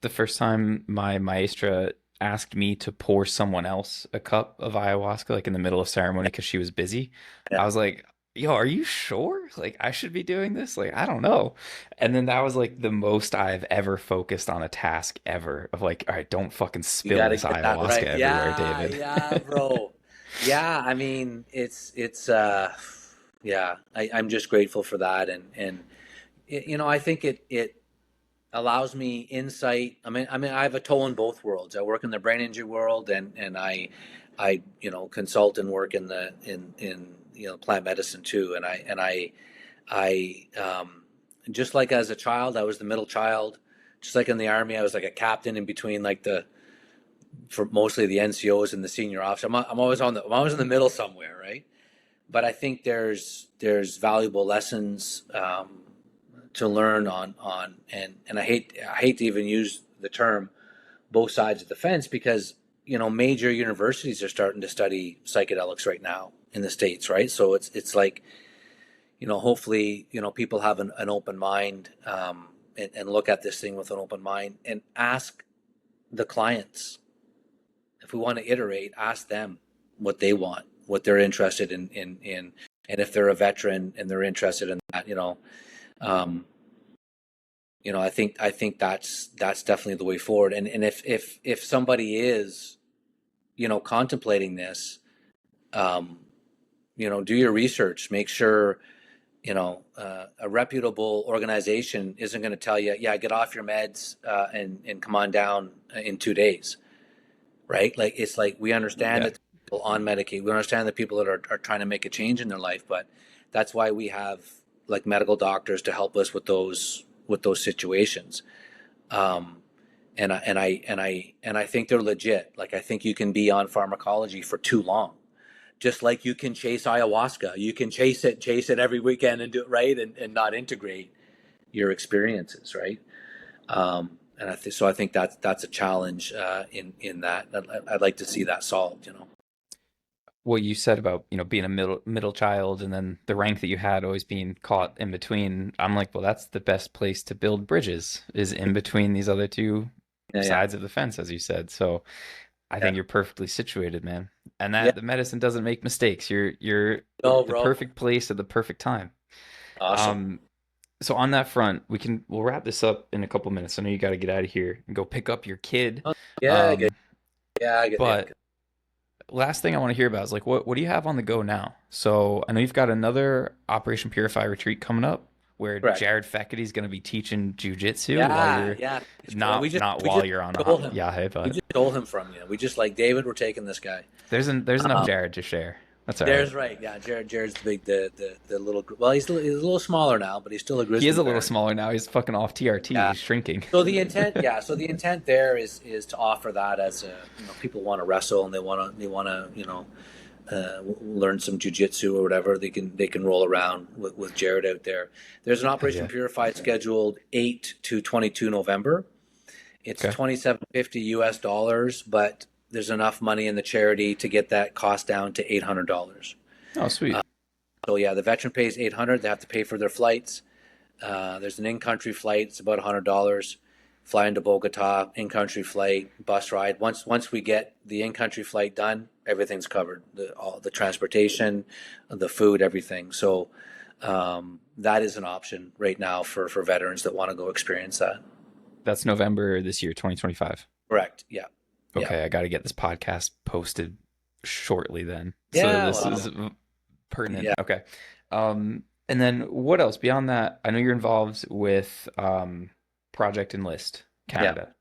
Speaker 3: the first time my maestra asked me to pour someone else a cup of ayahuasca, like in the middle of ceremony, because she was busy, I
Speaker 2: Yeah,
Speaker 3: was like, "Yo, are you sure? Like, I should be doing this? Like, I don't know." And then that was like the most I've ever focused on a task ever. Of like, all right, don't fucking
Speaker 2: you
Speaker 3: spill
Speaker 2: got to
Speaker 3: this
Speaker 2: get that
Speaker 3: ayahuasca
Speaker 2: right.
Speaker 3: everywhere,
Speaker 2: Yeah,
Speaker 3: David.
Speaker 2: yeah, bro. Yeah, I mean, it's yeah. I'm just grateful for that, and I think it allows me insight. I mean, I have a toe in both worlds. I work in the brain injury world, and I consult and work in the in plant medicine too. And I just like as a child, I was the middle child. Just like in the army, I was like a captain in between, like for mostly the NCOs and the senior officer. I'm always I'm always in the middle somewhere, right? But I think there's valuable lessons to learn on and I hate to even use the term both sides of the fence, because major universities are starting to study psychedelics right now in the States, right? So it's like, hopefully, people have an open mind, and look at this thing with an open mind and ask the clients, if we want to iterate, ask them what they want, what they're interested in, and if they're a veteran and they're interested in that, um, I think that's definitely the way forward. And if somebody is, contemplating this, um, do your research. Make sure, a reputable organization isn't going to tell you, yeah, get off your meds and come on down in 2 days, right? Like, it's like, we understand
Speaker 3: Yeah.
Speaker 2: that people on Medicaid, we understand the people that are trying to make a change in their life, but that's why we have like medical doctors to help us with those situations. Um, and I think they're legit. Like, I think you can be on pharmacology for too long, just like you can chase ayahuasca. You can chase it every weekend and do it right, and not integrate your experiences, right? And so I think that's a challenge in that. I'd like to see that solved.
Speaker 3: What you said about being a middle child, and then the rank that you had always being caught in between, I'm like, well, that's the best place to build bridges, is in between these other two
Speaker 2: Yeah, yeah,
Speaker 3: sides of the fence, as you said. So I
Speaker 2: yeah,
Speaker 3: think you're perfectly situated, man. And
Speaker 2: yeah.
Speaker 3: that the medicine doesn't make mistakes. You're
Speaker 2: No,
Speaker 3: the
Speaker 2: bro.
Speaker 3: perfect place at the perfect time.
Speaker 2: Awesome.
Speaker 3: um so on that front, we'll wrap this up in a couple minutes. I know you got to get out of here and go pick up your kid.
Speaker 2: Oh, yeah, I get.
Speaker 3: um
Speaker 2: Yeah, I get. Yeah,
Speaker 3: but last thing I want to hear about is like, what do you have on the go now? So I know you've got another Operation Purify retreat coming up where
Speaker 2: correct.
Speaker 3: Jared Feckety's going to be teaching jujitsu while
Speaker 2: Yeah,
Speaker 3: you're
Speaker 2: yeah. We just
Speaker 3: not
Speaker 2: we just
Speaker 3: while you're on a
Speaker 2: stole him.
Speaker 3: yeah,
Speaker 2: We
Speaker 3: but
Speaker 2: just stole him from you. We just like, David, we're taking this guy.
Speaker 3: there's enough
Speaker 2: Um,
Speaker 3: Jared to share. That's all right.
Speaker 2: There's right. Yeah, Jared's the big the little. Well, he's a little smaller now, but he's still a
Speaker 3: He is
Speaker 2: grizzly
Speaker 3: a little
Speaker 2: bear.
Speaker 3: smaller now. He's fucking off TRT.
Speaker 2: Yeah.
Speaker 3: He's shrinking.
Speaker 2: So the intent, yeah. So the intent there is to offer that as a, people want to wrestle and they want to learn some jujitsu or whatever. They can roll around with Jared out there. There's an
Speaker 3: Hell
Speaker 2: Operation
Speaker 3: yeah.
Speaker 2: Purify scheduled 8 to 22 November. It's
Speaker 3: Okay.
Speaker 2: 2750 US dollars, but there's enough money in the charity to get that cost down to $800.
Speaker 3: Oh, sweet.
Speaker 2: So yeah, the veteran pays 800. They have to pay for their flights. There's an in-country flight. It's about $100. Fly into Bogota, in-country flight, bus ride. Once we get the in-country flight done, everything's covered. All the transportation, the food, everything. So that is an option right now for veterans that want to go experience that.
Speaker 3: That's November this year, 2025.
Speaker 2: Correct. Yeah. Yeah.
Speaker 3: Okay, I got to get this podcast posted shortly then. So
Speaker 2: Yeah.
Speaker 3: this
Speaker 2: Well,
Speaker 3: is pertinent.
Speaker 2: yeah.
Speaker 3: Okay. And then what else beyond that? I know you're involved with Project Enlist
Speaker 2: Yeah.
Speaker 3: Canada.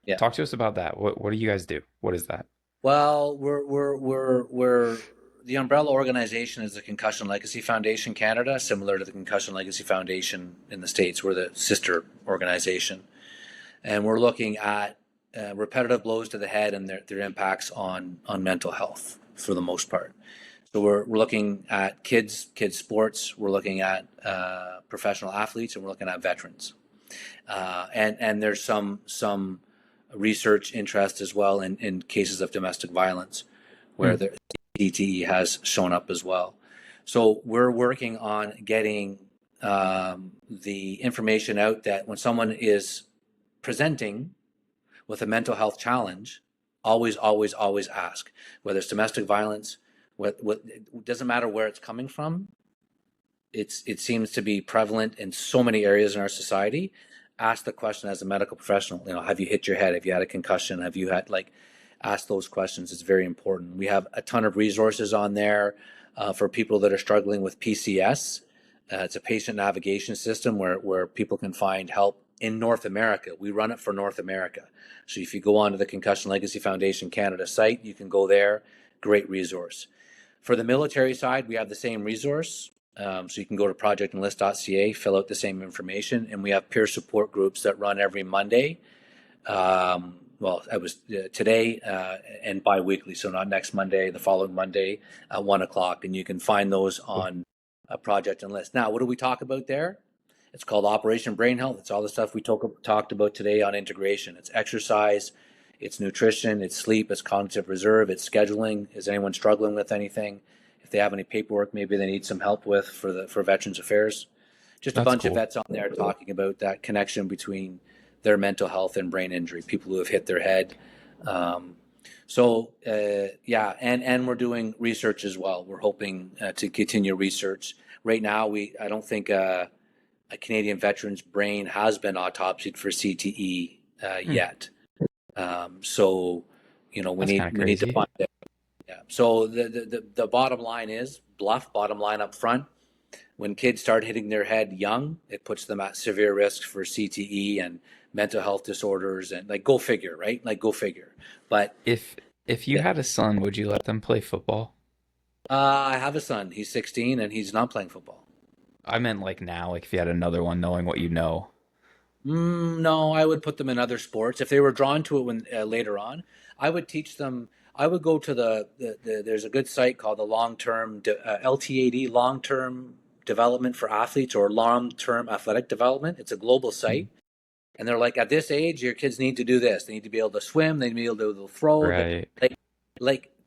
Speaker 2: Yeah.
Speaker 3: Talk to us about that. What do you guys do? What is that?
Speaker 2: Well, we're the umbrella organization is the Concussion Legacy Foundation Canada, similar to the Concussion Legacy Foundation in the States. We're the sister organization, and we're looking at repetitive blows to the head and their impacts on mental health for the most part. So we're looking at kids sports. We're looking at professional athletes, and we're looking at veterans. And there's some research interest as well in cases of domestic violence where
Speaker 3: Hmm.
Speaker 2: the CTE has shown up as well. So we're working on getting the information out that when someone is presenting with a mental health challenge, always ask whether it's domestic violence. What it doesn't matter where it's coming from. It seems to be prevalent in so many areas in our society. Ask the question as a medical professional. Have you hit your head? Have you had a concussion? Have you had ask those questions? It's very important. We have a ton of resources on there for people that are struggling with PCS. It's a patient navigation system where people can find help in North America. We run it for North America. So if you go onto the Concussion Legacy Foundation Canada site, you can go there. Great resource. For the military side, we have the same resource. So you can go to projectenlist.ca, fill out the same information, and we have peer support groups that run every Monday. Well, it was today and bi-weekly, so not next Monday, the following Monday at 1 o'clock, and you can find those
Speaker 3: Cool.
Speaker 2: on Project Enlist. Now, what do we talk about there? It's called Operation Brain Health. It's all the stuff we talked about today on integration. It's exercise, it's nutrition, it's sleep, it's cognitive reserve, it's scheduling. Is anyone struggling with anything? If they have any paperwork, maybe they need some help with for Veterans Affairs. Just a
Speaker 3: That's
Speaker 2: bunch of
Speaker 3: cool.
Speaker 2: vets on there talking about that connection between their mental health and brain injury, people who have hit their head. Yeah, and we're doing research as well. We're hoping to continue research. Right now, I don't think a Canadian veteran's brain has been autopsied for CTE
Speaker 3: Hmm.
Speaker 2: yet. So, we
Speaker 3: That's kind of
Speaker 2: need to
Speaker 3: crazy.
Speaker 2: find it. Yeah. So the bottom line is bottom line up front. When kids start hitting their head young, it puts them at severe risk for CTE and mental health disorders, and go figure, right? Go figure. But
Speaker 3: If you
Speaker 2: yeah,
Speaker 3: had a son, would you let them play football?
Speaker 2: I have a son. He's 16 and he's not playing football.
Speaker 3: I meant like now, like if you had another one, knowing what you know.
Speaker 2: No, I would put them in other sports. If they were drawn to it when later on, I would teach them. I would go to there's a good site called the LTAD, Long Term Development for Athletes, or Long Term Athletic Development. It's a global
Speaker 3: Mhm.
Speaker 2: site. And they're like, at this age, your kids need to do this. They need to be able to swim. They need to be able to throw.
Speaker 3: Right.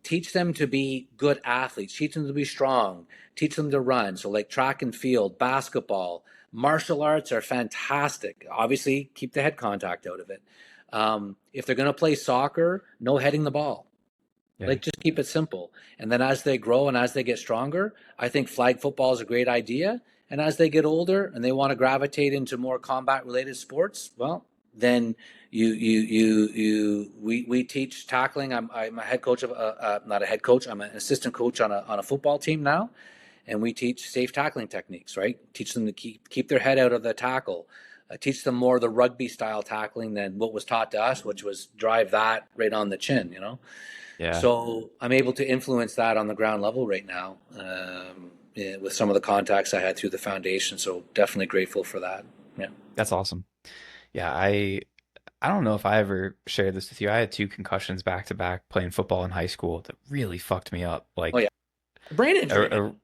Speaker 2: Teach them to be good athletes. Teach them to be strong. Teach them to run. So track and field, basketball, martial arts are fantastic. Obviously, keep the head contact out of it. If they're going to play soccer, no heading the ball.
Speaker 3: Yeah.
Speaker 2: Just keep it simple. And then as they grow and as they get stronger, I think flag football is a great idea. And as they get older and they want to gravitate into more combat related sports, well, then we teach tackling. I'm a head coach of not a head coach. I'm an assistant coach on a football team now, and we teach safe tackling techniques. Right, teach them to keep their head out of the tackle. Teach them more the rugby style tackling than what was taught to us, which was drive that right on the chin.
Speaker 3: Yeah.
Speaker 2: So I'm able to influence that on the ground level right now with some of the contacts I had through the foundation. So definitely grateful for that. Yeah.
Speaker 3: That's awesome. Yeah, I don't know if I ever shared this with you. I had two concussions back to back playing football in high school that really fucked me up.
Speaker 2: Oh yeah. Brain injury, man.
Speaker 3: A,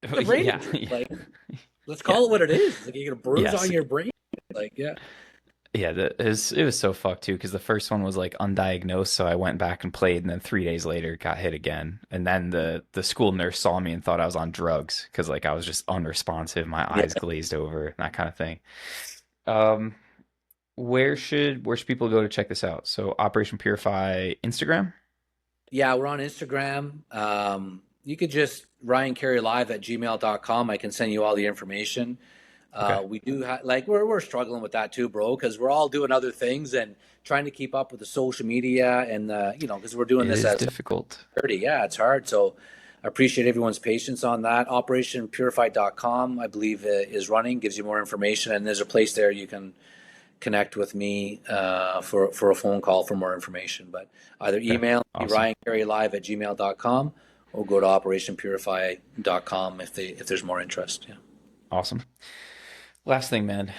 Speaker 2: It's a brain
Speaker 3: yeah,
Speaker 2: injury. Let's
Speaker 3: yeah,
Speaker 2: call it what it is. You get a bruise
Speaker 3: yes,
Speaker 2: on your brain. Yeah.
Speaker 3: yeah. It was so fucked too because the first one was like undiagnosed, so I went back and played, and then 3 days later got hit again, and then the school nurse saw me and thought I was on drugs because like I was just unresponsive, my
Speaker 2: Yeah.
Speaker 3: eyes glazed over, that kind of thing. Um, where should people go to check this out? So Operation Purify Instagram.
Speaker 2: Yeah, we're on Instagram. You could just Ryan Carey Live at gmail.com. I can send you all the information.
Speaker 3: Okay.
Speaker 2: We do have we're struggling with that too, bro, because we're all doing other things and trying to keep up with the social media and because we're doing
Speaker 3: It
Speaker 2: this
Speaker 3: is
Speaker 2: as
Speaker 3: difficult.
Speaker 2: 30. Yeah, it's hard. So I appreciate everyone's patience on that. OperationPurified.com, I believe, is running, gives you more information, and there's a place there you can connect with me for a phone call for more information. But either
Speaker 3: Okay.
Speaker 2: email me,
Speaker 3: Awesome.
Speaker 2: ryancareylive@gmail.com, or go to operationpurify.com if there's more interest. Yeah.
Speaker 3: Awesome. Last thing, man.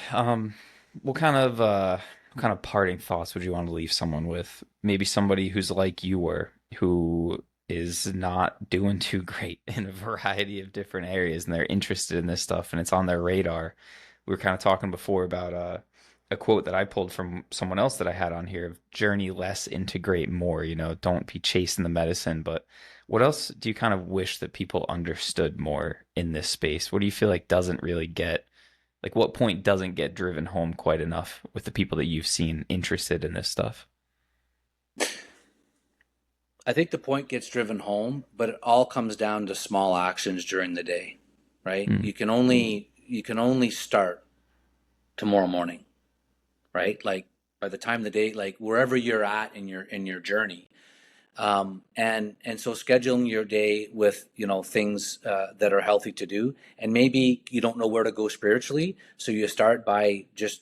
Speaker 3: What kind of parting thoughts would you want to leave someone with? Maybe somebody who's like you were, who is not doing too great in a variety of different areas, and they're interested in this stuff, and it's on their radar. We were kind of talking before about a quote that I pulled from someone else that I had on here of journey less, integrate more. Don't be chasing the medicine. But what else do you kind of wish that people understood more in this space? What do you feel like doesn't really get, like, what point doesn't get driven home quite enough with the people that you've seen interested in this stuff?
Speaker 2: I think the point gets driven home, but it all comes down to small actions during the day, right?
Speaker 3: Mm.
Speaker 2: You can only start tomorrow morning, right? Like by the time the day, like wherever you're at in your journey, and so scheduling your day with things that are healthy to do, and maybe you don't know where to go spiritually, so you start by just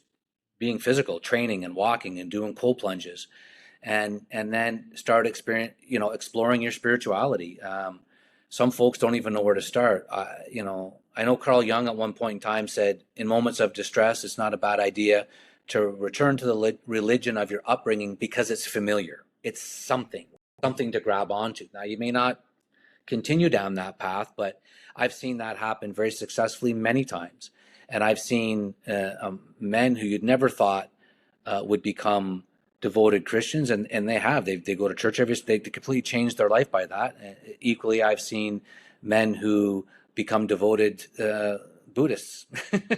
Speaker 2: being physical, training and walking and doing cold plunges, and then start exploring your spirituality. Some folks don't even know where to start. I know Carl Jung at one point in time said, in moments of distress, it's not a bad idea to return to the religion of your upbringing because it's familiar. It's something to grab onto. Now, you may not continue down that path, but I've seen that happen very successfully many times. And I've seen men who you'd never thought would become devoted Christians, and they have. They go to church they completely changed their life by that. Equally, I've seen men who become devoted Buddhists.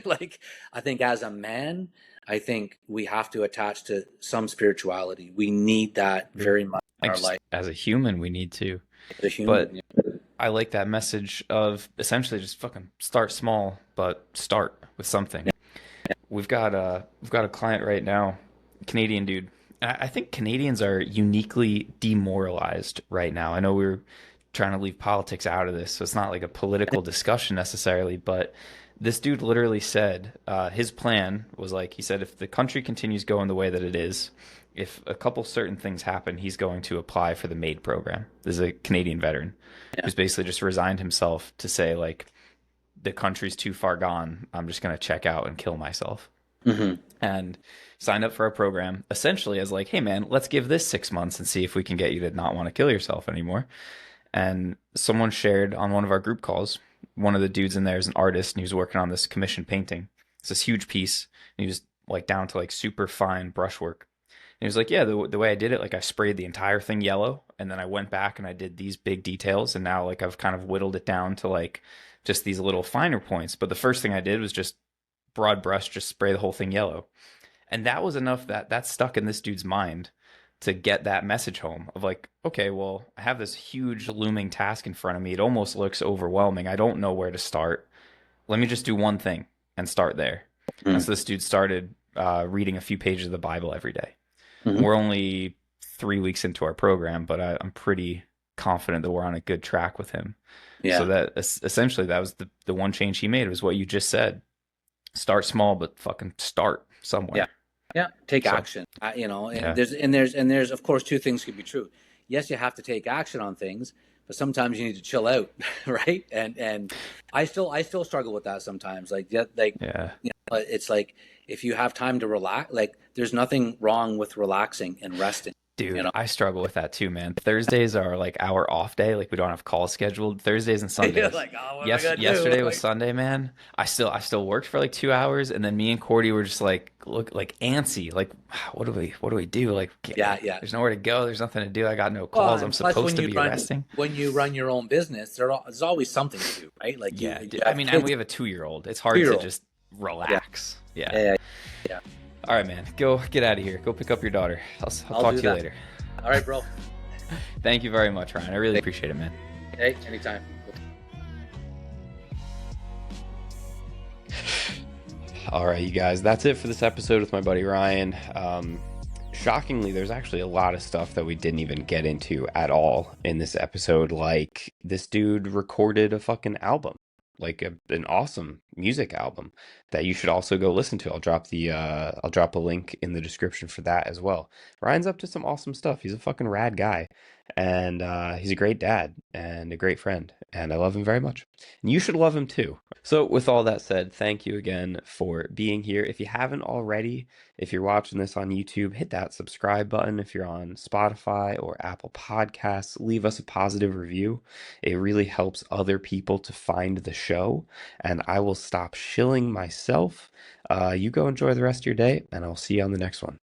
Speaker 2: Like, I think as a man, I think we have to attach to some spirituality. We need that very much in
Speaker 3: Like,
Speaker 2: our
Speaker 3: just
Speaker 2: life
Speaker 3: as a human, we need to.
Speaker 2: as a human.
Speaker 3: But
Speaker 2: Yeah.
Speaker 3: I like that message of essentially just fucking start small, but start with something. We've got a client right now, Canadian dude. I think Canadians are uniquely demoralized right now. I know we're trying to leave politics out of this, so it's not like a political discussion necessarily, but this dude literally said his plan was, like, he said, if the country continues going the way that it is, if a couple certain things happen, he's going to apply for the MAID program. This is a Canadian veteran who's basically just resigned himself to say, like, the country's too far gone. I'm just going to check out and kill myself.
Speaker 2: Mm-hmm.
Speaker 3: And signed up for a program essentially as like, hey man, let's give this 6 months and see if we can get you to not want to kill yourself anymore. And someone shared on one of our group calls, one of the dudes in there is an artist and he was working on this commission painting. It's this huge piece. And he was like down to like super fine brushwork. And he was like, yeah, the way I did it, like I sprayed the entire thing yellow and then I went back and I did these big details. And now like I've kind of whittled it down to like just these little finer points. But the first thing I did was just broad brush, just spray the whole thing yellow. And that was enough that stuck in this dude's mind to get that message home of like, okay, well, I have this huge looming task in front of me. It almost looks overwhelming. I don't know where to start. Let me just do one thing and start there.
Speaker 2: Mm-hmm.
Speaker 3: And so this dude started reading a few pages of the Bible every day.
Speaker 2: Mm-hmm.
Speaker 3: We're only 3 weeks into our program, but I'm pretty confident that we're on a good track with him.
Speaker 2: Yeah.
Speaker 3: So that essentially that was the one change he made, was what you just said. Start small, but fucking start somewhere.
Speaker 2: Yeah. Yeah, take
Speaker 3: So,
Speaker 2: action. And
Speaker 3: yeah.
Speaker 2: there's of course two things could be true. Yes, you have to take action on things, but sometimes you need to chill out, right? And I still struggle with that sometimes.
Speaker 3: Yeah.
Speaker 2: It's like if you have time to relax, like there's nothing wrong with relaxing and resting.
Speaker 3: Dude, I struggle with that too, man. Thursdays are like our off day. Like we don't have calls scheduled. Thursdays and Sundays.
Speaker 2: You're like, oh, what am I gonna do?
Speaker 3: Yesterday was Sunday, man. I still worked for like 2 hours, and then me and Cordy were just like antsy. Like, what do we do? Like,
Speaker 2: Yeah.
Speaker 3: There's nowhere to go. There's nothing to do. I got no calls. I'm supposed to be resting.
Speaker 2: When you run your own business, there's always something to do, right? Like,
Speaker 3: Yeah,
Speaker 2: you
Speaker 3: I mean, and we have a 2-year-old. It's hard to just relax. Yeah. All right, man. Go get out of here. Go pick up your daughter. I'll talk to you later.
Speaker 2: All right, bro.
Speaker 3: Thank you very much, Ryan. I really appreciate it, man.
Speaker 2: Hey, anytime.
Speaker 1: All right, you guys, that's it for this episode with my buddy Ryan. Shockingly, there's actually a lot of stuff that we didn't even get into at all in this episode. Like, this dude recorded a fucking album. like an awesome music album that you should also go listen to. I'll drop a link in the description for that as well. Ryan's up to some awesome stuff. He's a fucking rad guy, and he's a great dad and a great friend, and I love him very much. And you should love him too. So, with all that said, thank you again for being here. If you haven't already, if you're watching this on YouTube, hit that subscribe button. If you're on Spotify or Apple Podcasts, leave us a positive review. It really helps other people to find the show, and I will stop shilling myself. You go enjoy the rest of your day, and I'll see you on the next one.